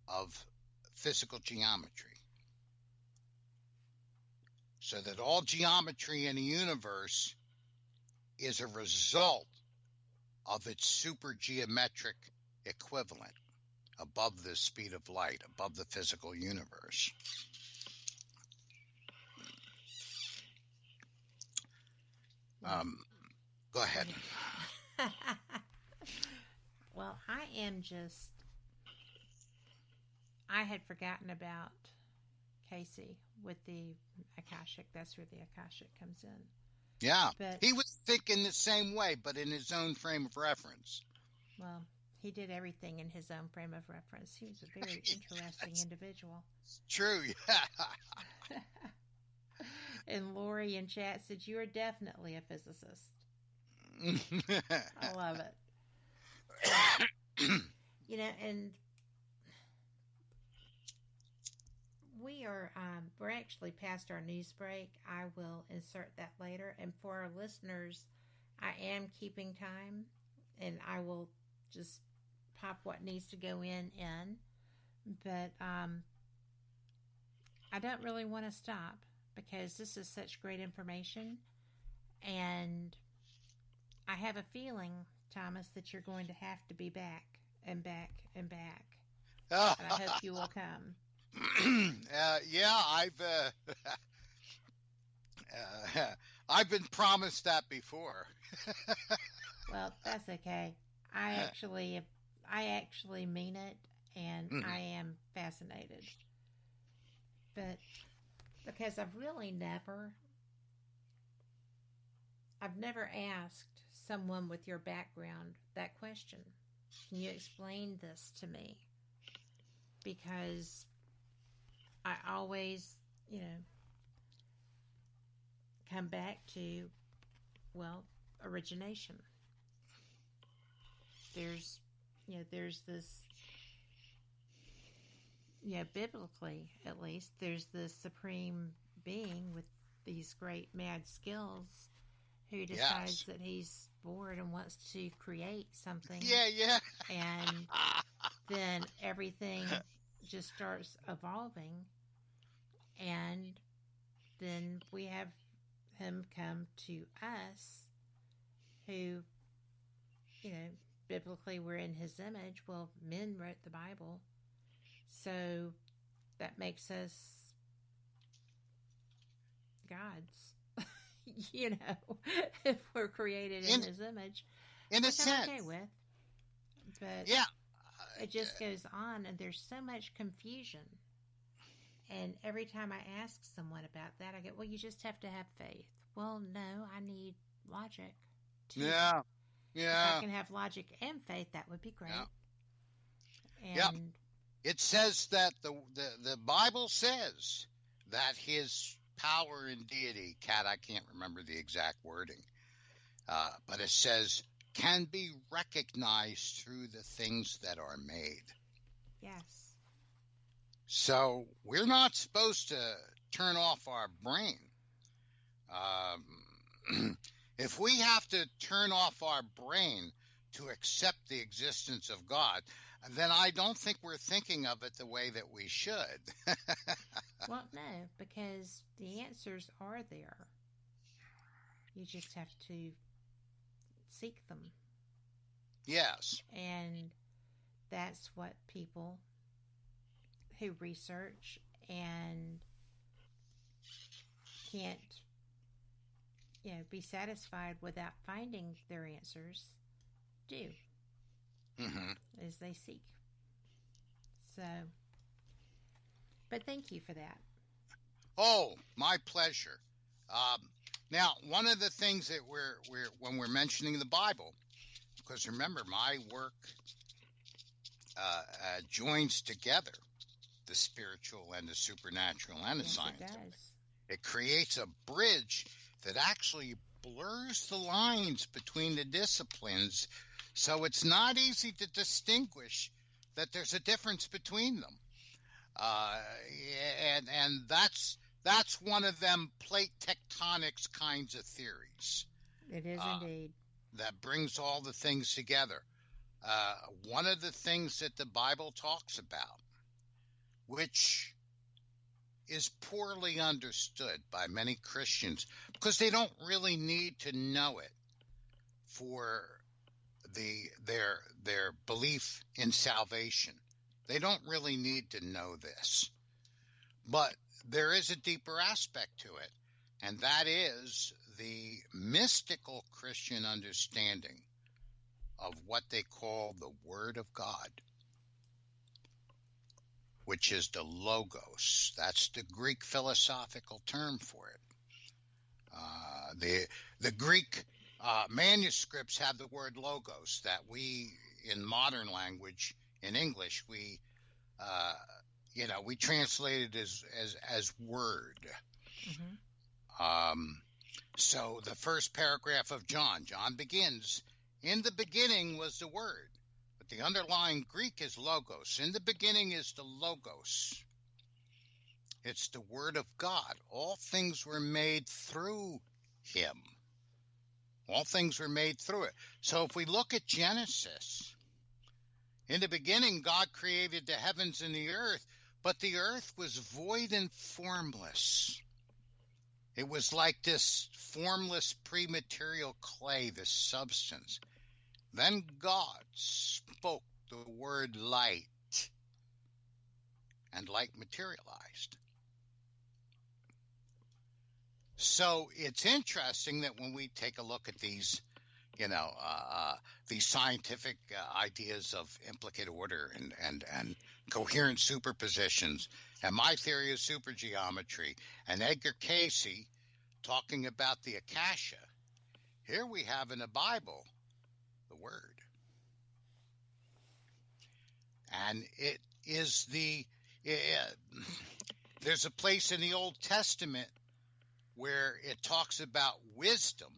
of physical geometry. So that all geometry in the universe is a result of its supergeometric equivalent above the speed of light, above the physical universe. Go ahead. Well, I had forgotten about Casey with the Akashic. That's where the Akashic comes in. Yeah, but he was thinking the same way, but in his own frame of reference. Well, he did everything in his own frame of reference. He was a very interesting individual. True, yeah. And Lori in chat said, you are definitely a physicist. I love it. And we're actually past our news break. I will insert that later. And for our listeners, I am keeping time, and I will just pop what needs to go in. But I don't really want to stop, because this is such great information, and I have a feeling, Thomas, that you're going to have to be back and back and back. And I hope you will come. I've been promised that before. Well, that's okay. I actually mean it, and I am fascinated. But because I've never asked someone with your background that question. Can you explain this to me? Because I always, come back to, origination. There's this, biblically at least, there's this supreme being with these great mad skills who decides that he's bored and wants to create something. Yeah. And then everything just starts evolving, and then we have him come to us who, biblically we're in his image. Well, men wrote the Bible, so that makes us gods. If we're created in his image, in a which sense, I'm okay with. But it just goes on, and there's so much confusion. And every time I ask someone about that, I go, well, you just have to have faith. Well, no, I need logic too. Yeah. If I can have logic and faith, that would be great. And it says that the Bible says that his power and deity, I can't remember the exact wording, but it says can be recognized through the things that are made. Yes. So we're not supposed to turn off our brain. If we have to turn off our brain to accept the existence of God, then I don't think we're thinking of it the way that we should. Well, no, because the answers are there. You just have to seek them. Yes. And that's what people who research and can't, be satisfied without finding their answers do. As they seek. So, but thank you for that. Oh, my pleasure. Now, one of the things that when we're mentioning the Bible, because remember, my work joins together the spiritual and the supernatural and the scientific. It creates a bridge that actually blurs the lines between the disciplines, so it's not easy to distinguish that there's a difference between them. And that's one of them plate tectonics kinds of theories. It is indeed. That brings all the things together. One of the things that the Bible talks about, which is poorly understood by many Christians because they don't really need to know it for their belief in salvation. They don't really need to know this. But there is a deeper aspect to it, and that is the mystical Christian understanding of what they call the Word of God, which is the Logos. That's the Greek philosophical term for it. The Greek manuscripts have the word Logos that we, in modern language, in English, we translate it as word. So the first paragraph of John begins, "In the beginning was the Word." But the underlying Greek is Logos. In the beginning is the Logos. It's the Word of God. All things were made through Him. All things were made through it. So if we look at Genesis, in the beginning God created the heavens and the earth, but the earth was void and formless. It was like this formless pre-material clay, this substance. Then God spoke the word light, and light materialized. So it's interesting that when we take a look at these, these scientific ideas of implicate order and coherent superpositions, and my theory of supergeometry, and Edgar Cayce talking about the Akasha, here we have in the Bible the Word. And it is there's a place in the Old Testament where it talks about wisdom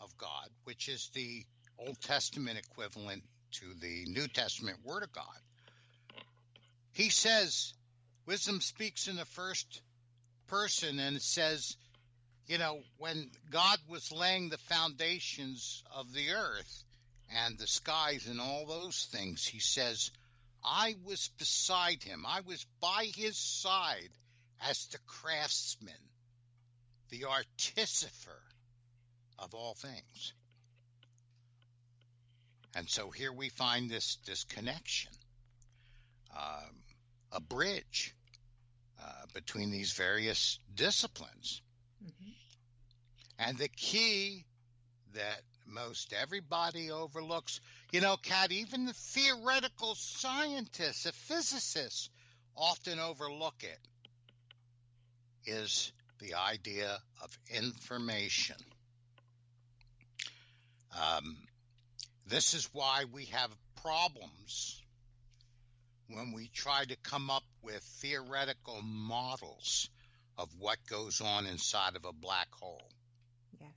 of God, which is the Old Testament equivalent to the New Testament Word of God. He says, wisdom speaks in the first person, and it says, when God was laying the foundations of the earth and the skies and all those things, he says, I was beside him. I was by his side as the craftsman, the artificer of all things. And so here we find this connection, a bridge between these various disciplines. And the key that most everybody overlooks, Kat, even the theoretical scientists, the physicists often overlook it, is the idea of information. This is why we have problems when we try to come up with theoretical models of what goes on inside of a black hole. Yes.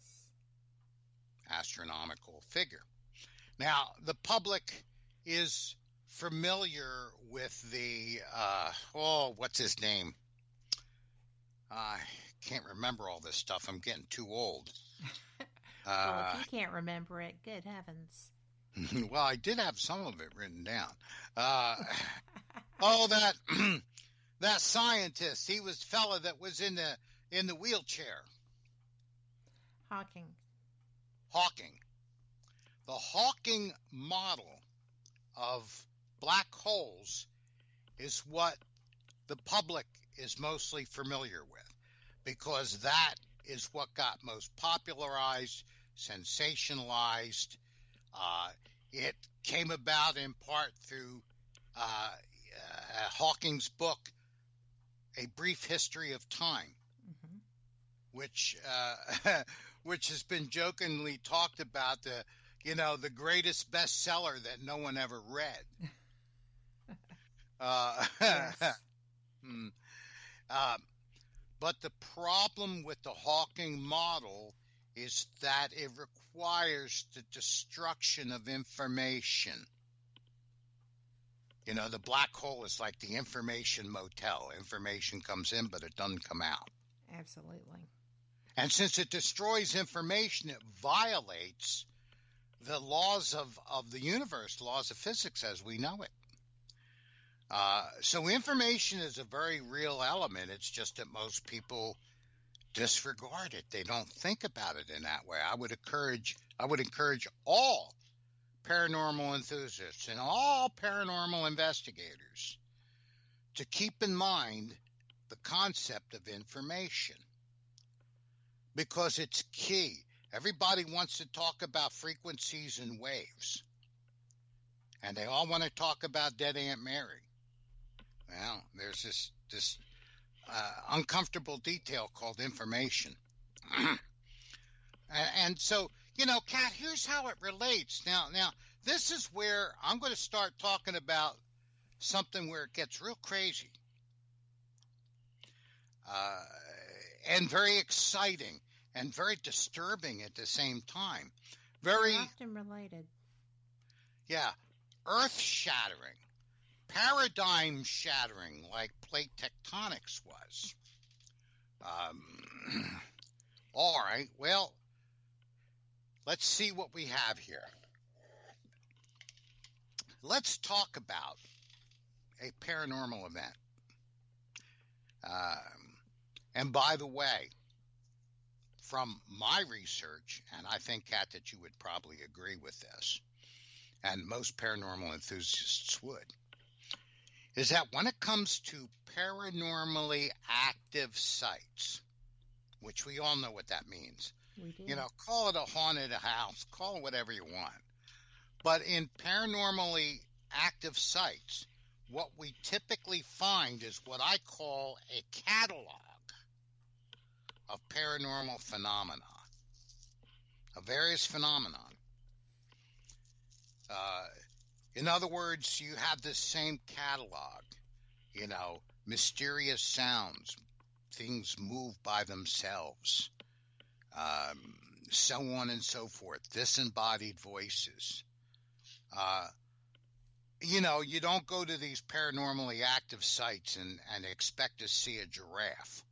Astronomical figure. Now, the public is familiar with the, what's his name? I can't remember all this stuff. I'm getting too old. Well, if you can't remember it, good heavens. Well, I did have some of it written down. That that scientist. He was the fella that was in the wheelchair. Hawking. The Hawking model of black holes is what the public is mostly familiar with, because that is what got most popularized, sensationalized. It came about in part through Hawking's book, A Brief History of Time, which has been jokingly talked about, the greatest bestseller that no one ever read. But the problem with the Hawking model is that it requires the destruction of information. The black hole is like the information motel. Information comes in, but it doesn't come out. Absolutely. And since it destroys information, it violates the laws of the universe, laws of physics as we know it. So information is a very real element. It's just that most people disregard it. They don't think about it in that way. I would encourage all paranormal enthusiasts and all paranormal investigators to keep in mind the concept of information, because it's key. Everybody wants to talk about frequencies and waves, and they all want to talk about Dead Aunt Mary. Well, there's this uncomfortable detail called information. And so, Kat, here's how it relates. Now, this is where I'm going to start talking about something where it gets real crazy. And very exciting and very disturbing at the same time. Very often related. Yeah, earth-shattering, paradigm-shattering, like plate tectonics was. All right, well, let's see what we have here. Let's talk about a paranormal event. And by the way, from my research, and I think, Kat, that you would probably agree with this, and most paranormal enthusiasts would, is that when it comes to paranormally active sites, which we all know what that means. We do. Call it a haunted house, call it whatever you want. But in paranormally active sites, what we typically find is what I call a catalog of paranormal phenomena, of various phenomena. In other words, you have this same catalog, mysterious sounds, things move by themselves, so on and so forth, disembodied voices. You don't go to these paranormally active sites and expect to see a giraffe.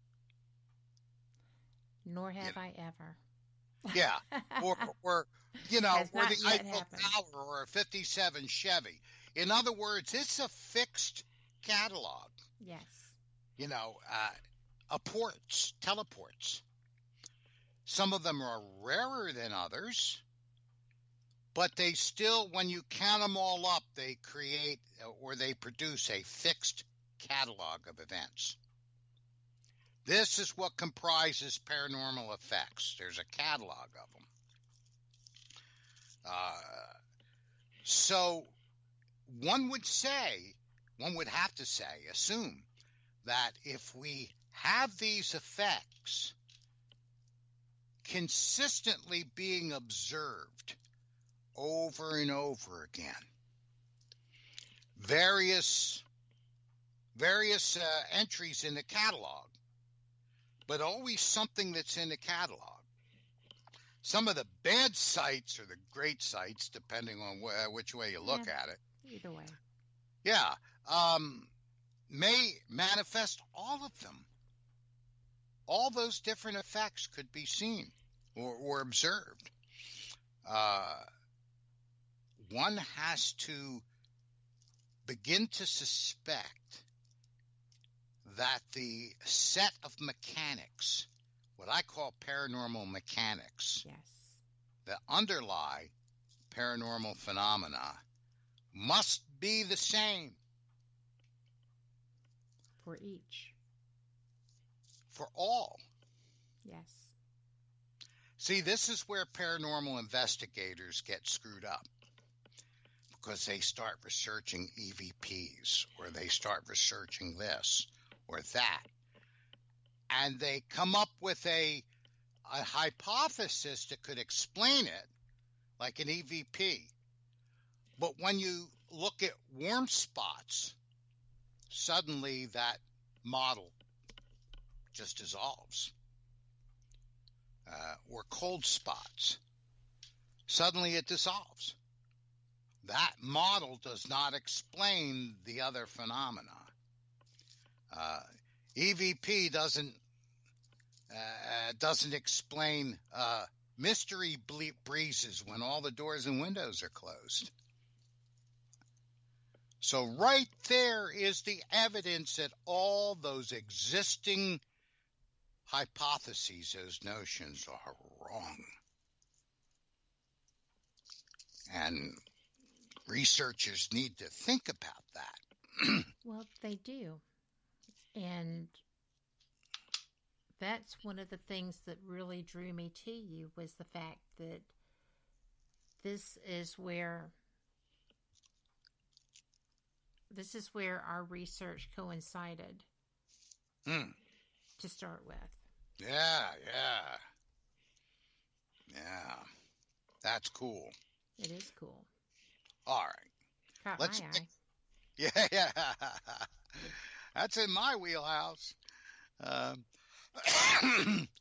Nor have I ever. Yeah, or or the Eiffel Tower or a 57 Chevy. In other words, it's a fixed catalog. Yes. Teleports. Some of them are rarer than others, but they still, when you count them all up, they create or they produce a fixed catalog of events. This is what comprises paranormal effects. There's a catalog of them. So one would have to say, assume that if we have these effects consistently being observed over and over again, various entries in the catalog, but always something that's in the catalog. Some of the bad sites are the great sites, depending on which way you look at it. Either way. Yeah. May manifest all of them. All those different effects could be seen or observed. One has to begin to suspect that the set of mechanics, what I call paranormal mechanics, Yes. that underlie paranormal phenomena, must be the same For each. for all. Yes. See, this is where paranormal investigators get screwed up, because they start researching EVPs, or they start researching this or that, and they come up with a hypothesis that could explain it, like an EVP. But when you look at warm spots, suddenly that model just dissolves. Or cold spots, suddenly it dissolves. That model does not explain the other phenomena. EVP doesn't explain mystery breezes when all the doors and windows are closed. So right there is the evidence that all those existing hypotheses, those notions, are wrong. And researchers need to think about that. Well, they do. And that's one of the things that really drew me to you, was the fact that this is where our research coincided to start with. Yeah. That's cool. It is cool. All right. Caught my eye. Yeah. That's in my wheelhouse.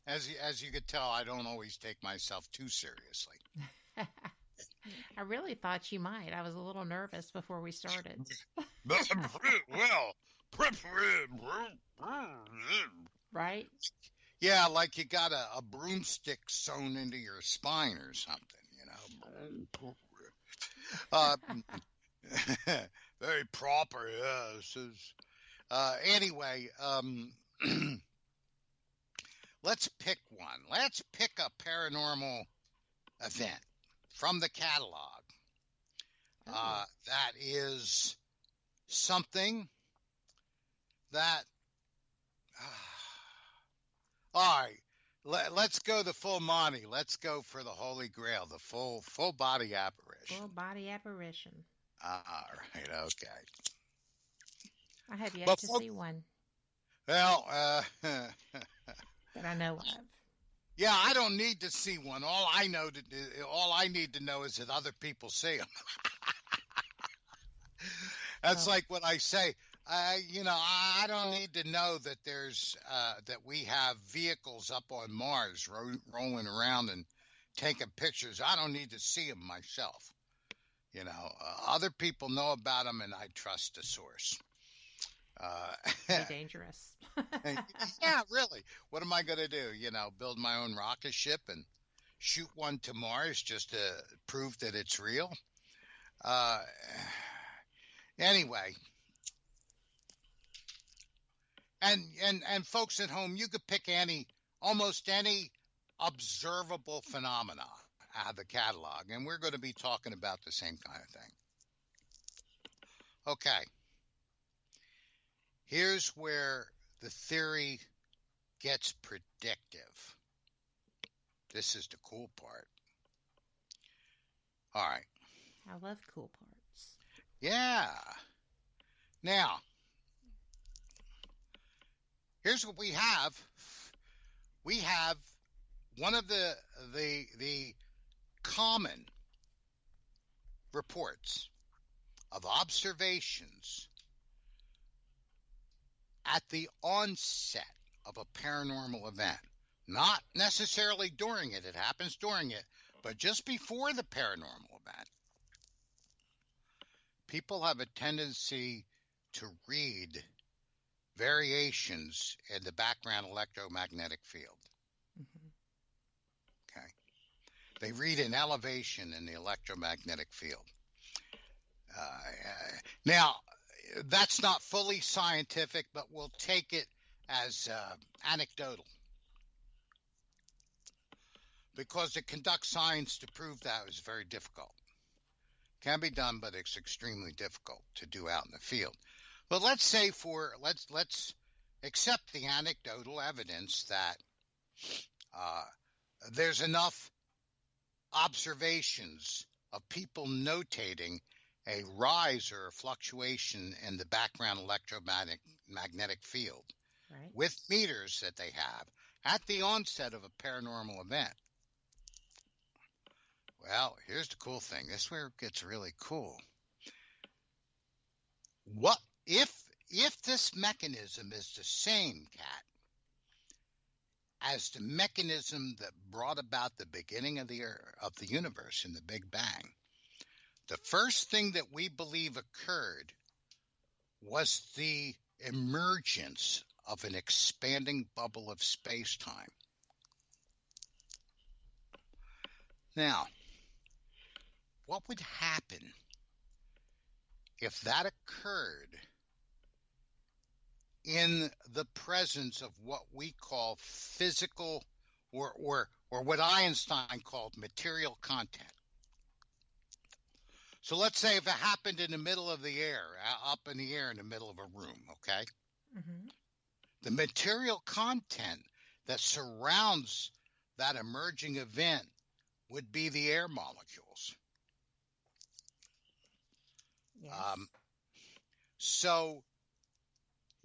As you could tell, I don't always take myself too seriously. I really thought you might. I was a little nervous before we started. Right? Yeah, like you got a broomstick sewn into your spine or something, very proper, yes. Anyway, let's pick one. Let's pick a paranormal event from the catalog. That is something that... all right, let's go the full Monty. Let's go for the Holy Grail, the full body apparition. Full body apparition. All right, okay. I have yet to see one. Well, that I know of. Yeah, I don't need to see one. All I need to know is that other people see them. That's like what I say. I don't need to know that that we have vehicles up on Mars rolling around and taking pictures. I don't need to see them myself. Other people know about them, and I trust the source. Dangerous. Yeah, really. What am I going to do? Build my own rocket ship and shoot one to Mars just to prove that it's real? Anyway. And folks at home, you could pick almost any observable phenomena out of the catalog, and we're going to be talking about the same kind of thing. Okay. Here's where the theory gets predictive. This is the cool part. All right. I love cool parts. Yeah. Now, here's what we have. We have one of the common reports of observations at the onset of a paranormal event. Not necessarily during it. It happens during it, but just before the paranormal event. people have a tendency to read variations in the background electromagnetic field. Okay. They read an elevation in the electromagnetic field. Now, that's not fully scientific, but we'll take it as anecdotal, because to conduct science to prove that is very difficult. Can be done, but it's extremely difficult to do out in the field. But let's accept the anecdotal evidence that there's enough observations of people notating a rise or a fluctuation in the background electromagnetic field with meters that they have at the onset of a paranormal event. Well, here's the cool thing. This is where it gets really cool. What if this mechanism is the same, Kat, as the mechanism that brought about the beginning of the universe in the Big Bang? The first thing that we believe occurred was the emergence of an expanding bubble of space-time. Now, what would happen if that occurred in the presence of what we call physical or what Einstein called material content? So let's say if it happened in the middle of the air, up in the air in the middle of a room, okay? Mm-hmm. The material content that surrounds that emerging event would be the air molecules. Yes. So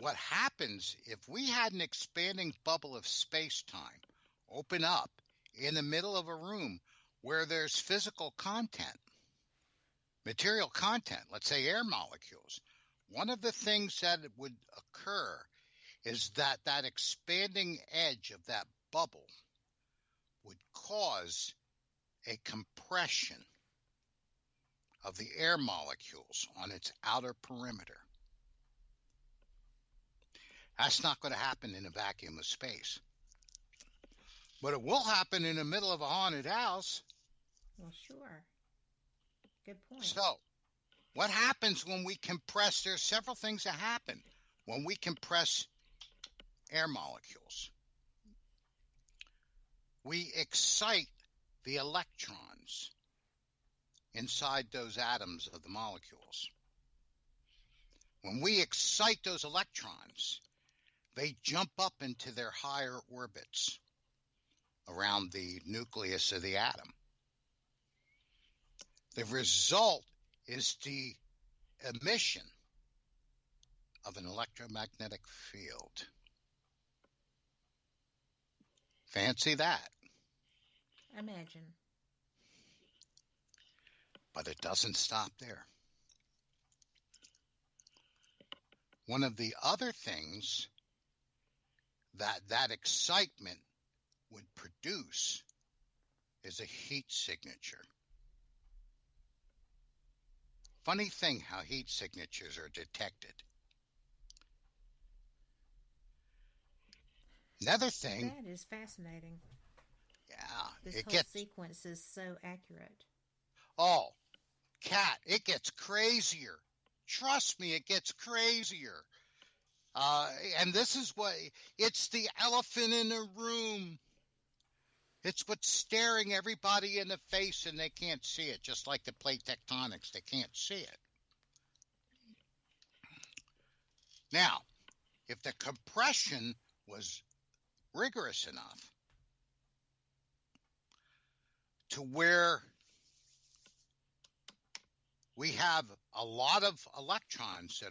what happens if we had an expanding bubble of space-time open up in the middle of a room where there's physical content, material content, let's say air molecules? One of the things that would occur is that expanding edge of that bubble would cause a compression of the air molecules on its outer perimeter. That's not going to happen in a vacuum of space. But it will happen in the middle of a haunted house. Well, sure. Good point. So, what happens when we compress? There's several things that happen when we compress air molecules. We excite the electrons inside those atoms of the molecules. When we excite those electrons, they jump up into their higher orbits around the nucleus of the atom. The result is the emission of an electromagnetic field. Fancy that. Imagine. But it doesn't stop there. One of the other things that excitement would produce is a heat signature. Funny thing how heat signatures are detected. Another thing. That is fascinating. Yeah. This whole sequence is so accurate. Oh, Kat, it gets crazier. Trust me, it gets crazier. And this is what, it's the elephant in the room. It's what's staring everybody in the face and they can't see it, just like the plate tectonics. They can't see it. Now, if the compression was rigorous enough to where we have a lot of electrons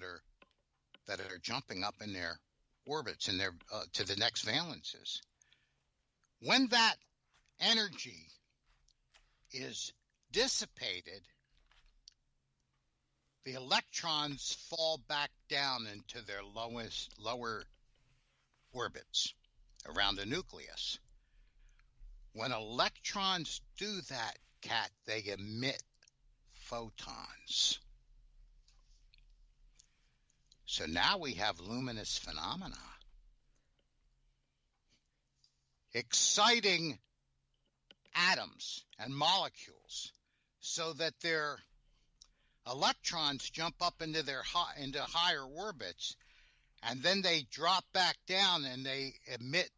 that are jumping up in their orbits and their to the next valences, when that energy is dissipated, the electrons fall back down into their lower orbits around the nucleus. When electrons do that, Kat, they emit photons. So now we have luminous phenomena. Exciting atoms and molecules so that their electrons jump up into into higher orbits, and then they drop back down and they emit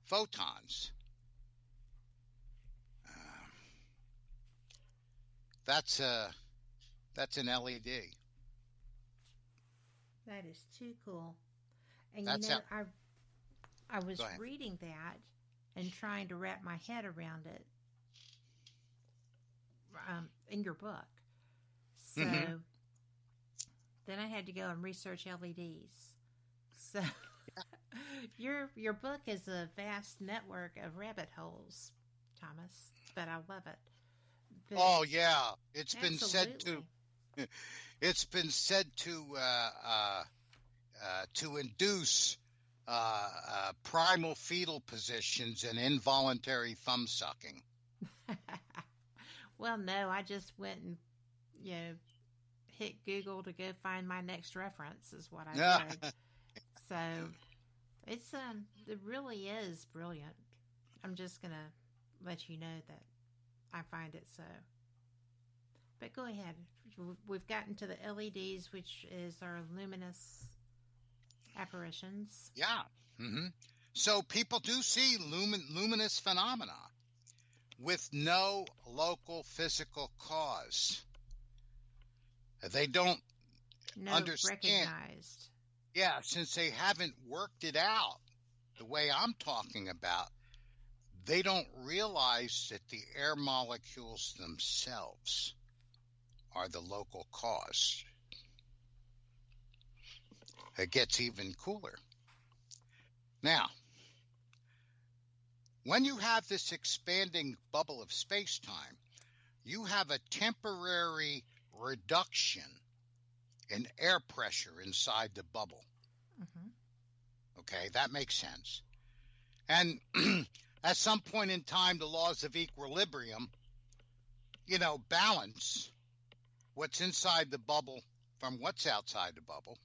photons. That's an LED. That is too cool. And That's you know, I was reading that and trying to wrap my head around it in your book. So then I had to go and research LEDs. So your book is a vast network of rabbit holes, Thomas, but I love it. But oh yeah, it's been said to induce primal fetal positions and involuntary thumb sucking. Well, no, I just went and hit Google to go find my next reference is what I did. So it's it really is brilliant. I'm just gonna let you know that I find it so. But go ahead. We've gotten to the LEDs, which is our luminous apparitions. Yeah. So people do see luminous phenomena with no local physical cause. They don't understand. Recognized. Yeah, since they haven't worked it out the way I'm talking about, they don't realize that the air molecules themselves are the local cause. It gets even cooler. Now, when you have this expanding bubble of space-time, you have a temporary reduction in air pressure inside the bubble. Okay, that makes sense. And at some point in time, the laws of equilibrium, balance what's inside the bubble from what's outside the bubble.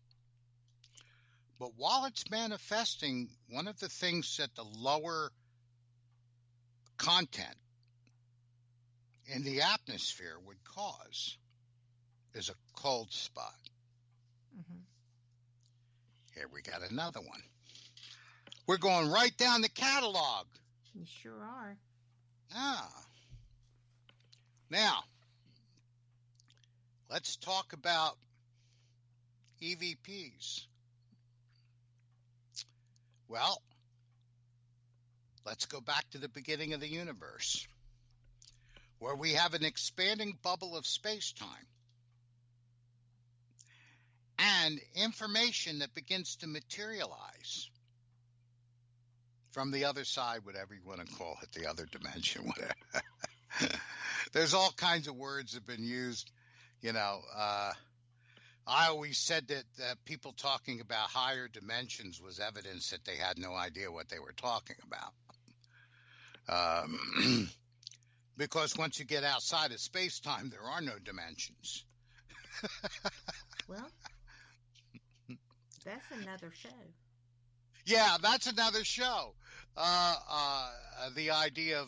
But while it's manifesting, one of the things that the lower content in the atmosphere would cause is a cold spot. Here we got another one. We're going right down the catalog. You sure are. Now, let's talk about EVPs. Well, let's go back to the beginning of the universe, where we have an expanding bubble of space-time and information that begins to materialize from the other side, whatever you want to call it, the other dimension, whatever. There's all kinds of words that have been used, I always said that people talking about higher dimensions was evidence that they had no idea what they were talking about. Because once you get outside of space-time, there are no dimensions. Well, that's another show. Yeah, that's another show. The idea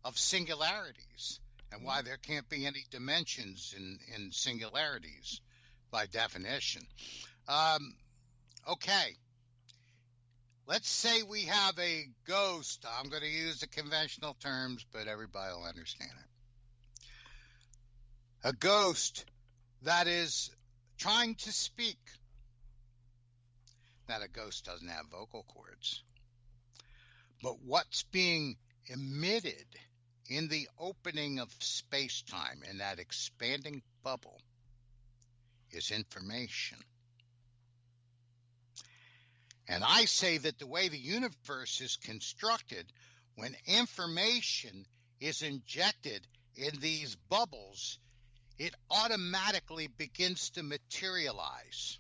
of singularities and why there can't be any dimensions in singularities by definition. Okay. Let's say we have a ghost. I'm going to use the conventional terms, but everybody will understand it. A ghost that is trying to speak. Now, a ghost doesn't have vocal cords. But what's being emitted in the opening of space-time, in that expanding bubble, is information. And I say that the way the universe is constructed, when information is injected in these bubbles, it automatically begins to materialize.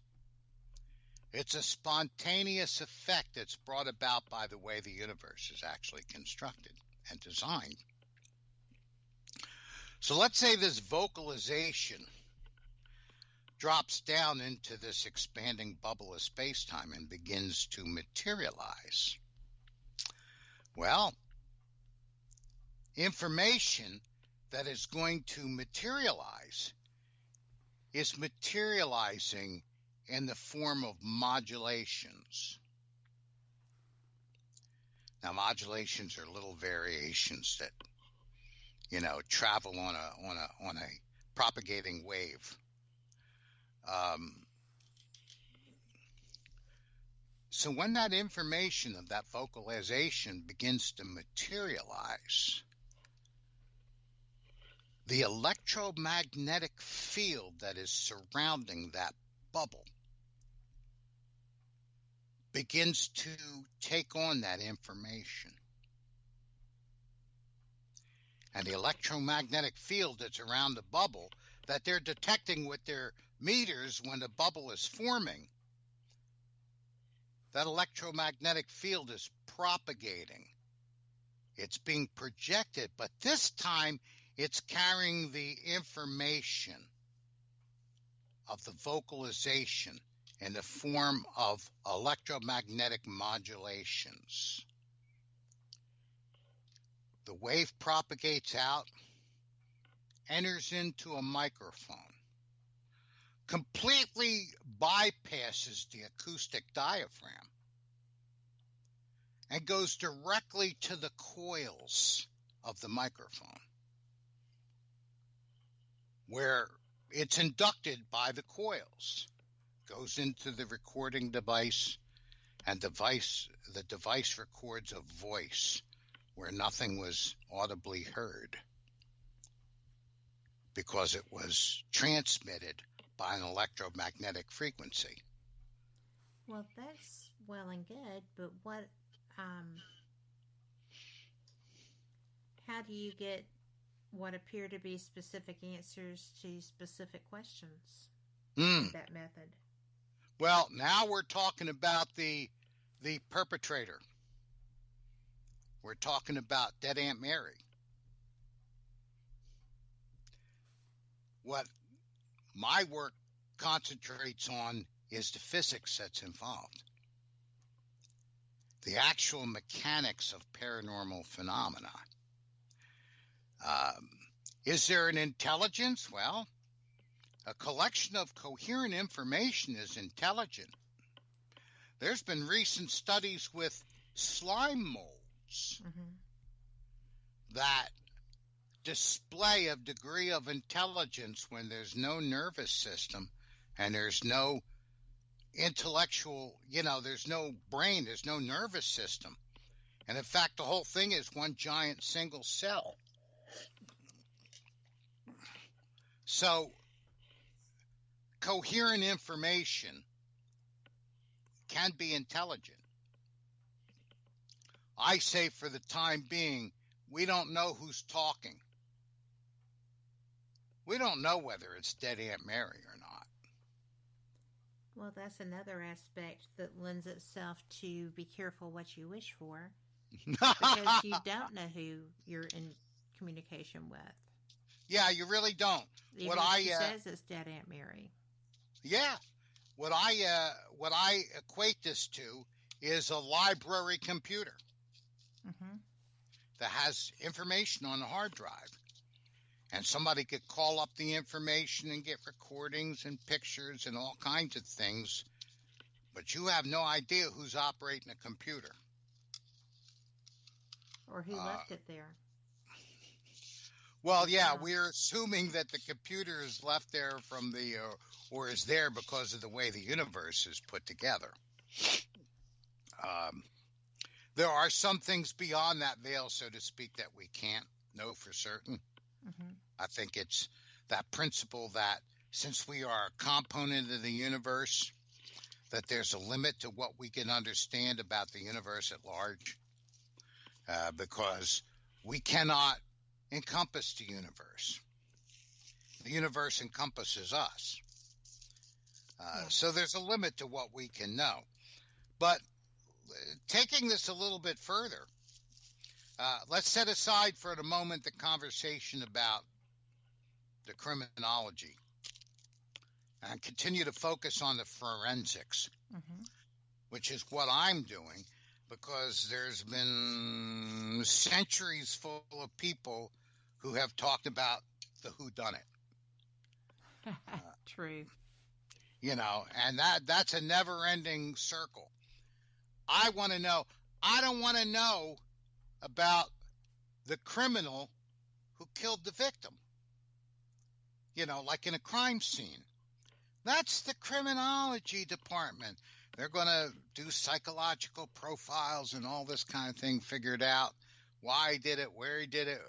It's a spontaneous effect that's brought about by the way the universe is actually constructed and designed. So let's say this vocalization drops down into this expanding bubble of space-time and begins to materialize. Well, information that is going to materialize is materializing in the form of modulations. Now, modulations are little variations that, travel on a propagating wave. So when that information of that vocalization begins to materialize, the electromagnetic field that is surrounding that bubble begins to take on that information. And the electromagnetic field that's around the bubble that they're detecting with their meters when the bubble is forming, that electromagnetic field is propagating. It's being projected, but this time it's carrying the information of the vocalization in the form of electromagnetic modulations. The wave propagates out, enters into a microphone, completely bypasses the acoustic diaphragm, and goes directly to the coils of the microphone, where it's inducted by the coils, goes into the recording device, and the device records a voice where nothing was audibly heard because it was transmitted by an electromagnetic frequency. Well, that's well and good, but how do you get what appear to be specific answers to specific questions with that method? Well, now we're talking about the perpetrator. We're talking about Dead Aunt Mary. What my work concentrates on is the physics that's involved, the actual mechanics of paranormal phenomena. Is there an intelligence? Well, a collection of coherent information is intelligent. There's been recent studies with slime molds that display a degree of intelligence when there's no nervous system and there's no intellectual, there's no brain, there's no nervous system. And in fact, the whole thing is one giant single cell. So, coherent information can be intelligent. I say for the time being, we don't know who's talking. We don't know whether it's Dead Aunt Mary or not. Well, that's another aspect that lends itself to be careful what you wish for, because you don't know who you're in communication with. Yeah, you really don't. Even if she says it's Dead Aunt Mary. Yeah. What I equate this to is a library computer that has information on the hard drive. And somebody could call up the information and get recordings and pictures and all kinds of things, but you have no idea who's operating a computer. Or who left it there. Well, yeah, we're assuming that the computer is left there from or is there because of the way the universe is put together. There are some things beyond that veil, so to speak, that we can't know for certain. I think it's that principle that since we are a component of the universe, that there's a limit to what we can understand about the universe at large, because we cannot encompass the universe. The universe encompasses us. So there's a limit to what we can know. But taking this a little bit further, let's set aside for the moment the conversation about the criminology and continue to focus on the forensics, which is what I'm doing, because there's been centuries full of people who have talked about the whodunit. True. And that's a never-ending circle. I want to know. I don't want to know about the criminal who killed the victim. Like in a crime scene. That's the criminology department. They're going to do psychological profiles and all this kind of thing, figure it out, why he did it, where he did it,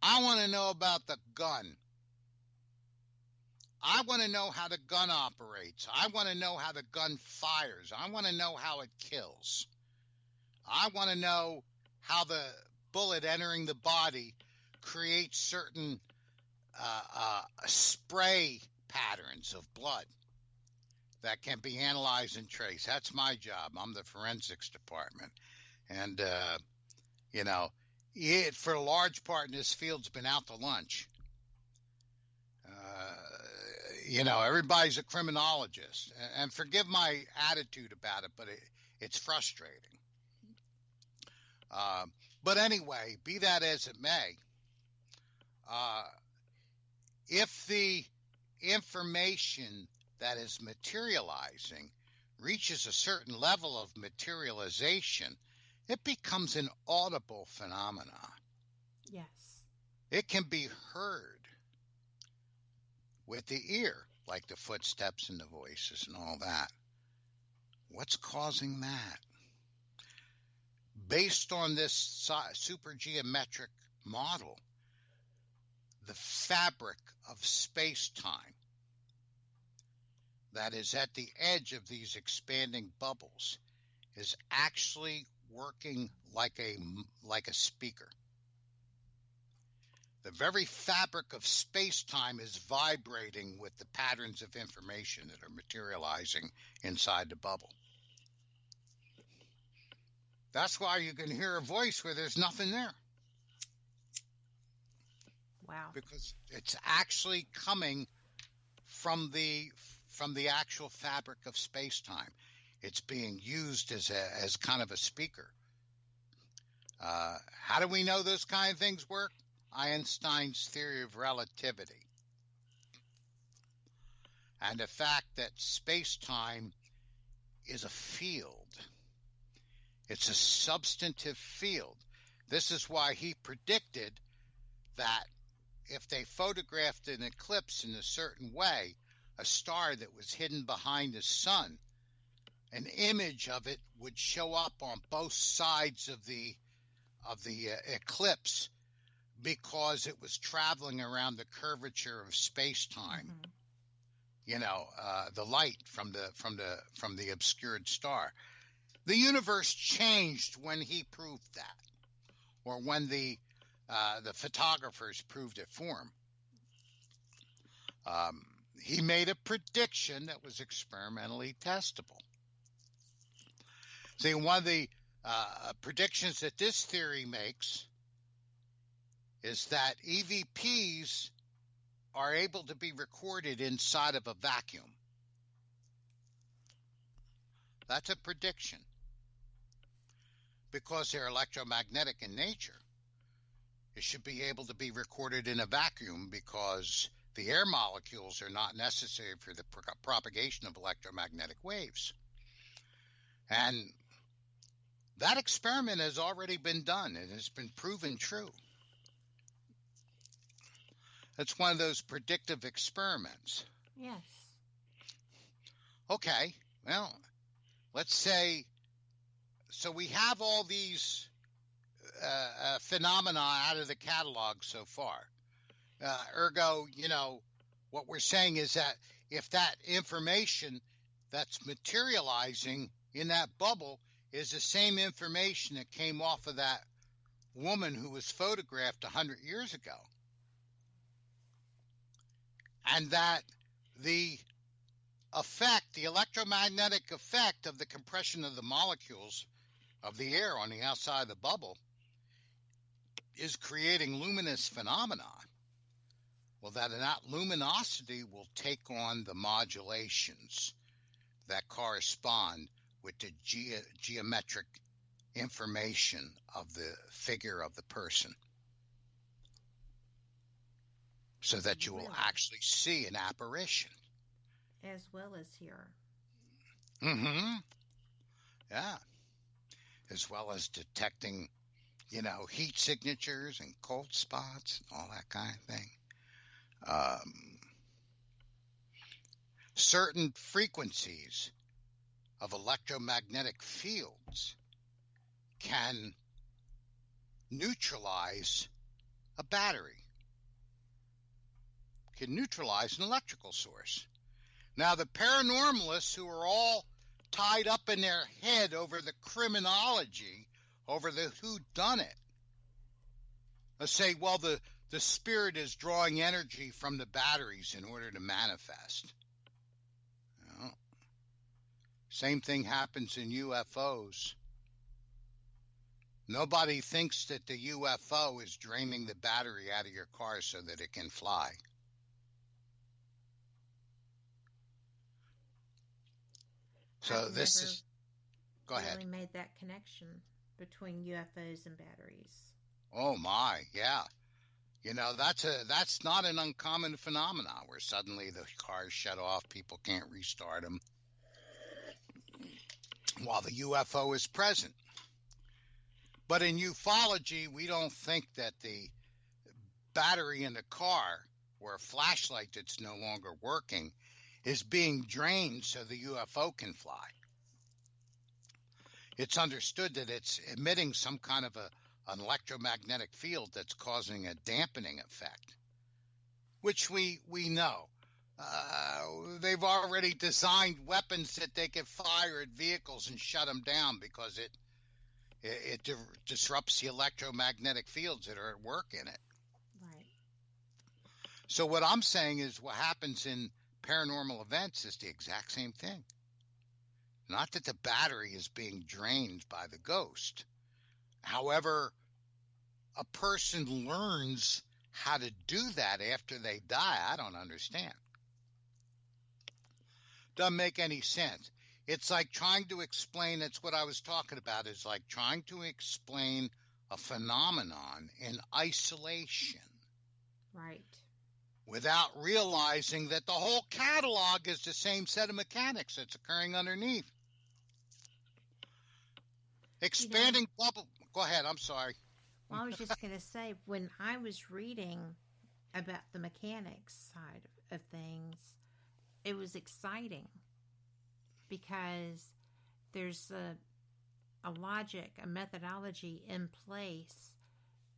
I want to know about the gun. I want to know how the gun operates. I want to know how the gun fires. I want to know how it kills. I want to know how the bullet entering the body creates certain spray patterns of blood that can be analyzed and traced. That's my job. I'm the forensics department. And, it, for a large part in this field's been out to lunch. Everybody's a criminologist. And forgive my attitude about it, but it's frustrating. But anyway, be that as it may, if the information that is materializing reaches a certain level of materialization, it becomes an audible phenomena. Yes. It can be heard with the ear, like the footsteps and the voices and all that. What's causing that? Based on this supergeometric model, the fabric of space-time that is at the edge of these expanding bubbles is actually working like a speaker. The very fabric of space-time is vibrating with the patterns of information that are materializing inside the bubble. That's why you can hear a voice where there's nothing there. Wow. Because it's actually coming from the actual fabric of space-time. It's being used as kind of a speaker. How do we know those kind of things work? Einstein's theory of relativity. And the fact that space-time is a field. It's a substantive field. This is why he predicted that if they photographed an eclipse in a certain way, a star that was hidden behind the sun, an image of it would show up on both sides of the eclipse because it was traveling around the curvature of space-time. The light from the obscured star. The universe changed when he proved that, or when the photographers proved it for him. He made a prediction that was experimentally testable. See, one of the predictions that this theory makes is that EVPs are able to be recorded inside of a vacuum. That's a prediction. Because they're electromagnetic in nature, it should be able to be recorded in a vacuum because the air molecules are not necessary for the propagation of electromagnetic waves. And that experiment has already been done and has been proven true. It's one of those predictive experiments. Yes. Okay, well, let's say, so we have all these phenomena out of the catalog so far. Ergo, what we're saying is that if that information that's materializing in that bubble is the same information that came off of that woman who was photographed 100 years ago, and that the electromagnetic effect of the compression of the molecules of the air on the outside of the bubble is creating luminous phenomena, Well, that luminosity will take on the modulations that correspond with the geometric information of the figure of the person, so that you will actually see an apparition. As well as hear. Mm-hmm. Yeah. As well as detecting, heat signatures and cold spots, all that kind of thing. Certain frequencies of electromagnetic fields can neutralize a battery, can neutralize an electrical source. Now, the paranormalists who are all tied up in their head over the criminology, over the whodunit, say, well, the spirit is drawing energy from the batteries in order to manifest. Same thing happens in UFOs. Nobody thinks that the UFO is draining the battery out of your car so that it can fly. So this is... Go ahead. Really made that connection between UFOs and batteries. Oh my, yeah. That's not an uncommon phenomenon where suddenly the cars shut off, people can't restart them while the UFO is present. But in ufology, we don't think that the battery in the car, or a flashlight that's no longer working, is being drained so the UFO can fly. It's understood that it's emitting some kind of an electromagnetic field that's causing a dampening effect, which we know. They've already designed weapons that they can fire at vehicles and shut them down because it disrupts the electromagnetic fields that are at work in it. Right. So what I'm saying is what happens in paranormal events is the exact same thing. Not that the battery is being drained by the ghost. However, a person learns how to do that after they die. I don't understand. Doesn't make any sense. It's like trying to explain, that's what I was talking about, is like trying to explain a phenomenon in isolation. Right. Without realizing that the whole catalog is the same set of mechanics that's occurring underneath. Expanding bubble. Go ahead, I'm sorry. Well, I was just going to say, when I was reading about the mechanics side of things, it was exciting because there's a logic, a methodology in place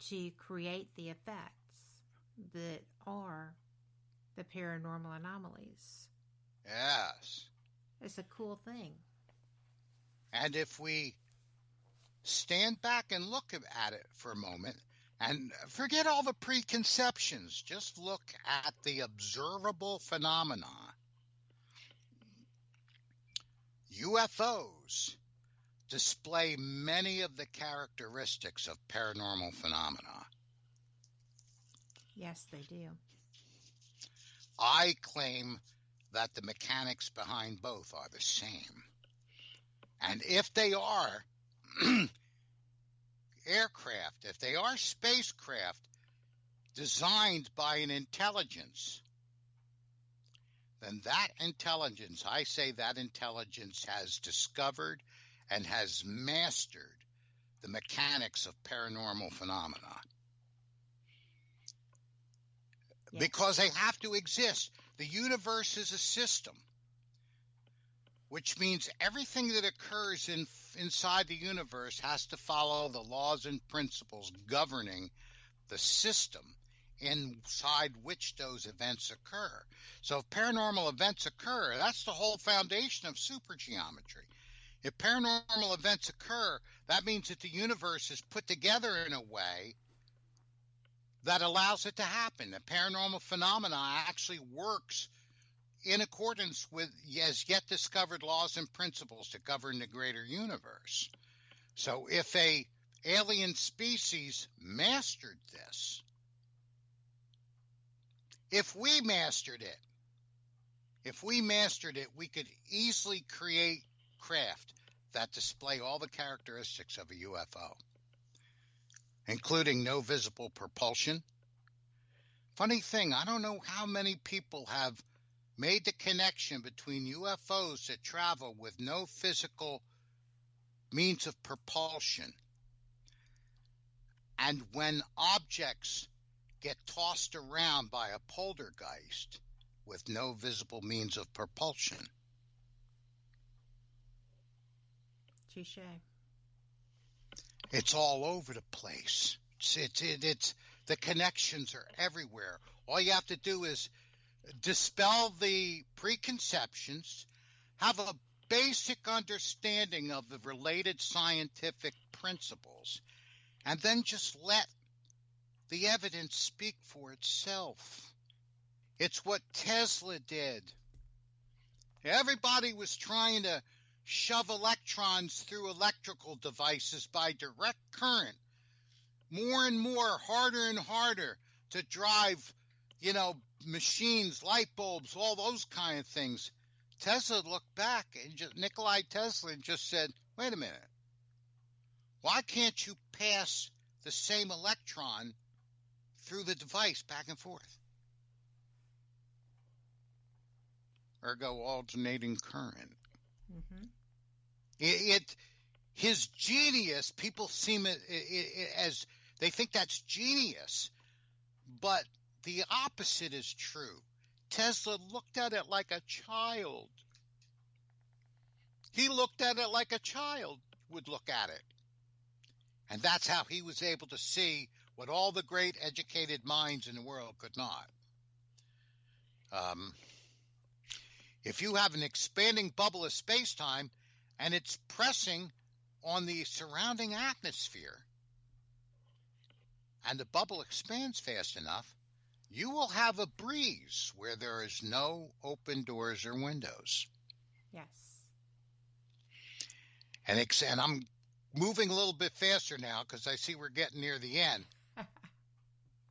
to create the effects that are the paranormal anomalies. Yes. It's a cool thing. And if we stand back and look at it for a moment and forget all the preconceptions, just look at the observable phenomena. UFOs display many of the characteristics of paranormal phenomena. Yes, they do. I claim that the mechanics behind both are the same. And if they are aircraft, if they are spacecraft designed by an intelligence, then that intelligence, I say that intelligence has discovered and has mastered the mechanics of paranormal phenomena. Yes. Because they have to exist. The universe is a system, which means everything that occurs inside the universe has to follow the laws and principles governing the system inside which those events occur. So if paranormal events occur, that's the whole foundation of supergeometry. If paranormal events occur, that means that the universe is put together in a way that allows it to happen. The paranormal phenomena actually works in accordance with as yet discovered laws and principles that govern the greater universe. So if a alien species mastered this, If we mastered it, we could easily create craft that display all the characteristics of a UFO, including no visible propulsion. Funny thing, I don't know how many people have made the connection between UFOs that travel with no physical means of propulsion and when objects get tossed around by a poltergeist with no visible means of propulsion. Touche. It's all over the place. It's the connections are everywhere. All you have to do is dispel the preconceptions, have a basic understanding of the related scientific principles, and then just let the evidence speak for itself. It's what Tesla did. Everybody was trying to shove electrons through electrical devices by direct current, more and more, harder and harder to drive, machines, light bulbs, all those kind of things. Tesla looked back, and Nikola Tesla just said, wait a minute. Why can't you pass the same electron through the device back and forth? Ergo alternating current. Mm-hmm. His genius, people seem as they think that's genius, but the opposite is true. Tesla looked at it like a child. He looked at it like a child would look at it. And that's how he was able to see what all the great educated minds in the world could not. If you have an expanding bubble of space-time and it's pressing on the surrounding atmosphere and the bubble expands fast enough, you will have a breeze where there is no open doors or windows. Yes. And I'm moving a little bit faster now because I see we're getting near the end.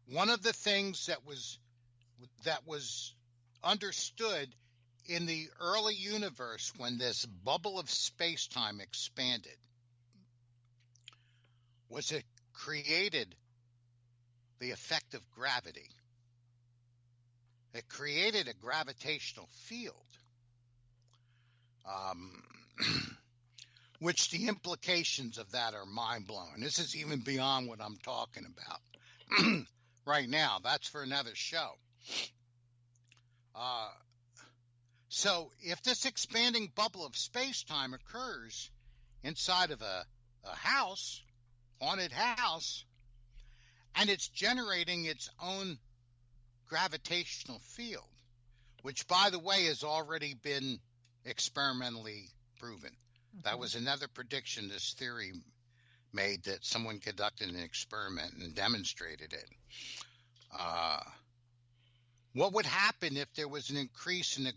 One of the things that was understood in the early universe when this bubble of space-time expanded was it created the effect of gravity. It created a gravitational field, which the implications of that are mind-blowing. This is even beyond what I'm talking about right now. That's for another show. So if this expanding bubble of space-time occurs inside of a house, haunted house, and it's generating its own gravitational field, which, by the way, has already been experimentally proven. Mm-hmm. That was another prediction this theory made, that someone conducted an experiment and demonstrated it. What would happen if there was an increase in the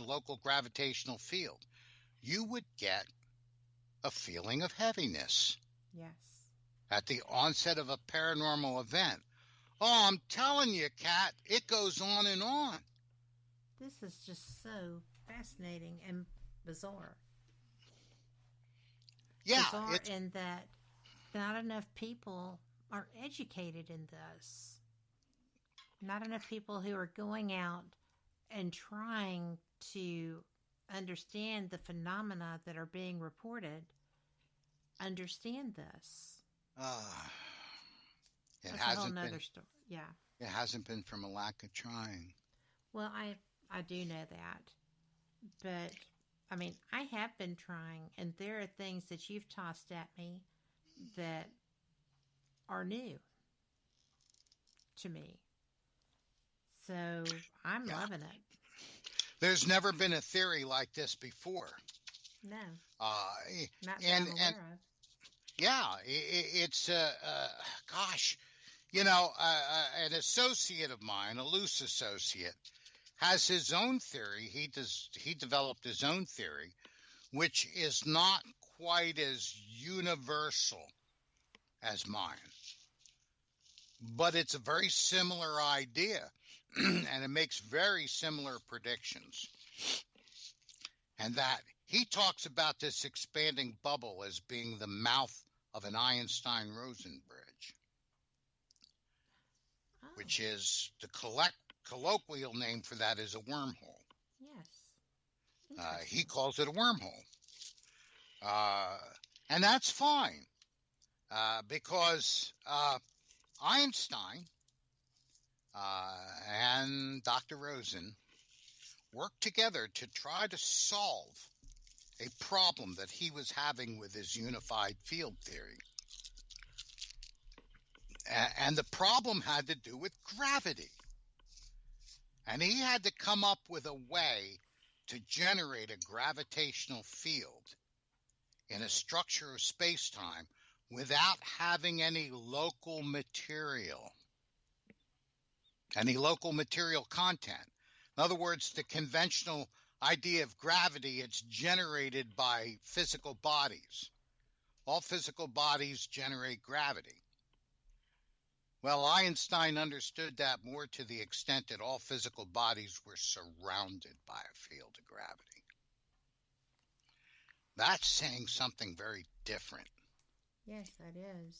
local gravitational field? You would get a feeling of heaviness. Yes. At the onset of a paranormal event. Oh, I'm telling you, Kat, it goes on and on. This is just so fascinating and bizarre. Yeah. Bizarre in that not enough people are educated in this. Not enough people who are going out and trying to understand the phenomena that are being reported understand this. That's a whole nother story. Yeah. It hasn't been from a lack of trying. Well, I do know that. But, I mean, I have been trying, and there are things that you've tossed at me that are new to me. So, I'm loving it. There's never been a theory like this before. No. Not that I'm aware of. Yeah, it's, gosh, an associate of mine, a loose associate, has his own theory. He developed his own theory, which is not quite as universal as mine. But it's a very similar idea. and it makes very similar predictions. And that he talks about this expanding bubble as being the mouth of an Einstein-Rosen bridge, which is the colloquial name for that is a wormhole. Yes. He calls it a wormhole. And that's fine, because Einstein and Dr. Rosen worked together to try to solve a problem that he was having with his unified field theory. And the problem had to do with gravity. And he had to come up with a way to generate a gravitational field in a structure of space-time without having any local material content. In other words, the conventional idea of gravity, it's generated by physical bodies. All physical bodies generate gravity. Well, Einstein understood that more to the extent that all physical bodies were surrounded by a field of gravity. That's saying something very different. Yes, that is.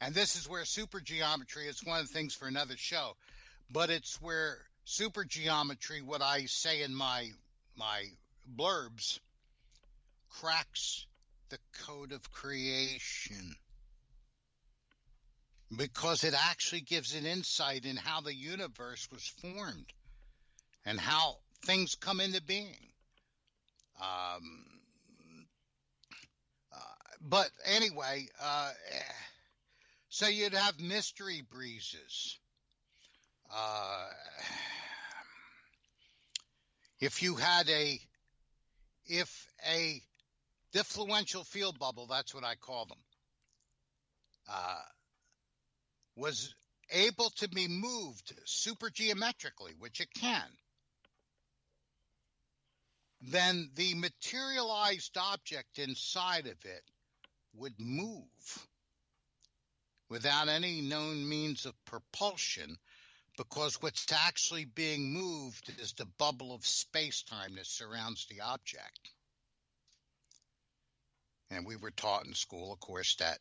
And this is where supergeometry, it's one of the things for another show, but it's where supergeometry, what I say in my blurbs, cracks the code of creation, because it actually gives an insight in how the universe was formed and how things come into being. But anyway, so you'd have mystery breezes. If a diffluential field bubble, that's what I call them, was able to be moved supergeometrically, which it can, then the materialized object inside of it would move without any known means of propulsion, because what's actually being moved is the bubble of space-time that surrounds the object. And we were taught in school, of course, that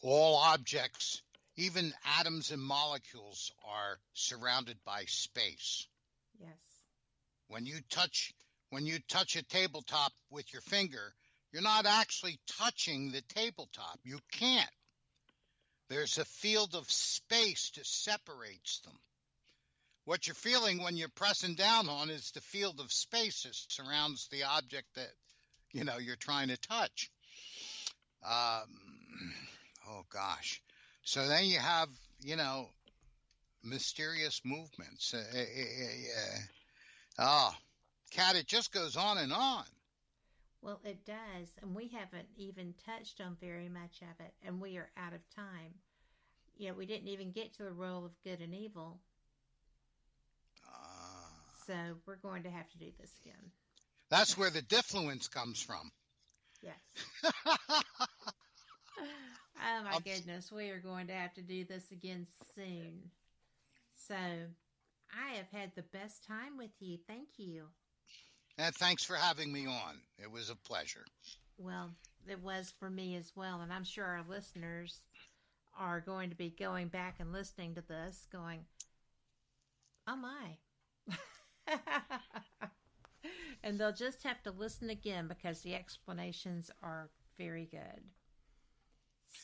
all objects, even atoms and molecules, are surrounded by space. Yes. When you touch a tabletop with your finger, you're not actually touching the tabletop. You can't. There's a field of space that separates them. What you're feeling when you're pressing down on is the field of space that surrounds the object that, you're trying to touch. Oh gosh. So then you have, mysterious movements. Kat, it just goes on and on. Well, it does, and we haven't even touched on very much of it, and we are out of time. We didn't even get to the role of good and evil. So we're going to have to do this again. That's where the diffluence comes from. Yes. Oh, my goodness. We are going to have to do this again soon. So I have had the best time with you. Thank you. And thanks for having me on. It was a pleasure. Well, it was for me as well. And I'm sure our listeners are going to be going back and listening to this going, oh my. And they'll just have to listen again because the explanations are very good.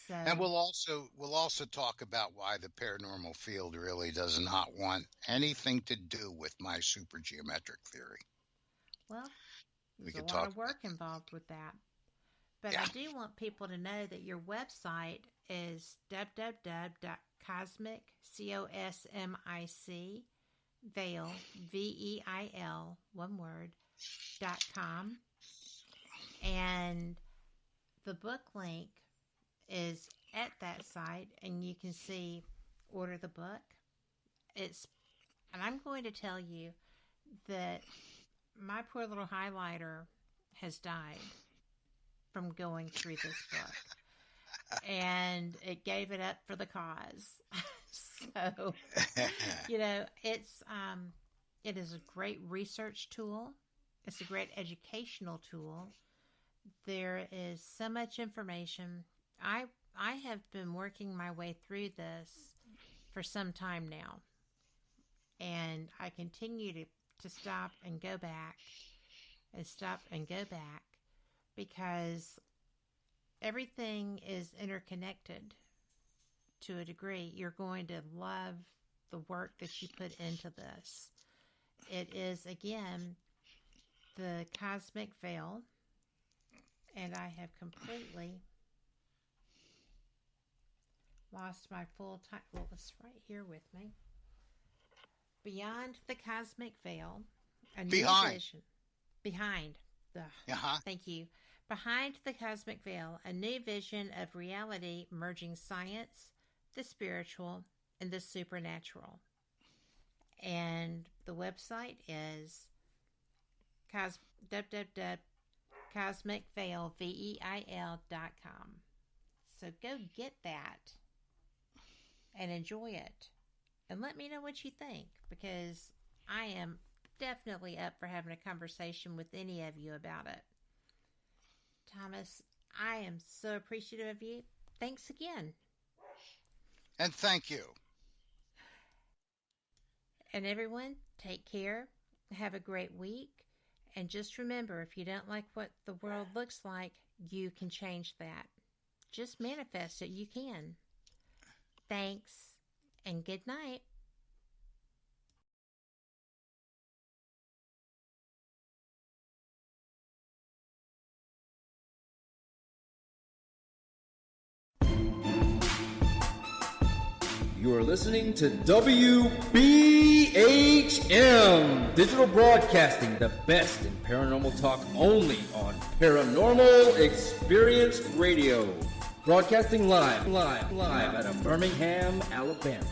So, and we'll also talk about why the paranormal field really does not want anything to do with my supergeometric theory. Well, there's a lot of work involved with that. But yeah. I do want people to know that your website is www.cosmic, COSMIC, Veil, VEIL, one word, .com. And the book link is at that site, and you can see order the book. And I'm going to tell you that my poor little highlighter has died from going through this book. And it gave it up for the cause. So, it is a great research tool. It's a great educational tool. There is so much information. I have been working my way through this for some time now. And I continue to stop and go back and stop and go back because everything is interconnected to a degree. You're going to love the work that you put into this. It is, again, the cosmic veil, and I have completely lost my full time. Well, it's right here with me. Beyond the cosmic veil, a new vision. Behind. Thank you. Behind the cosmic veil, a new vision of reality merging science, the spiritual, and the supernatural. And the website is www.cosmicveil.com. So go get that and enjoy it. And let me know what you think, because I am definitely up for having a conversation with any of you about it. Thomas, I am so appreciative of you. Thanks again. And thank you. And everyone, take care. Have a great week. And just remember, if you don't like what the world looks like, you can change that. Just manifest it. You can. Thanks. And good night. You are listening to WBHM Digital Broadcasting, the best in paranormal talk, only on Paranormal Experience Radio. Broadcasting live out of Birmingham, Alabama.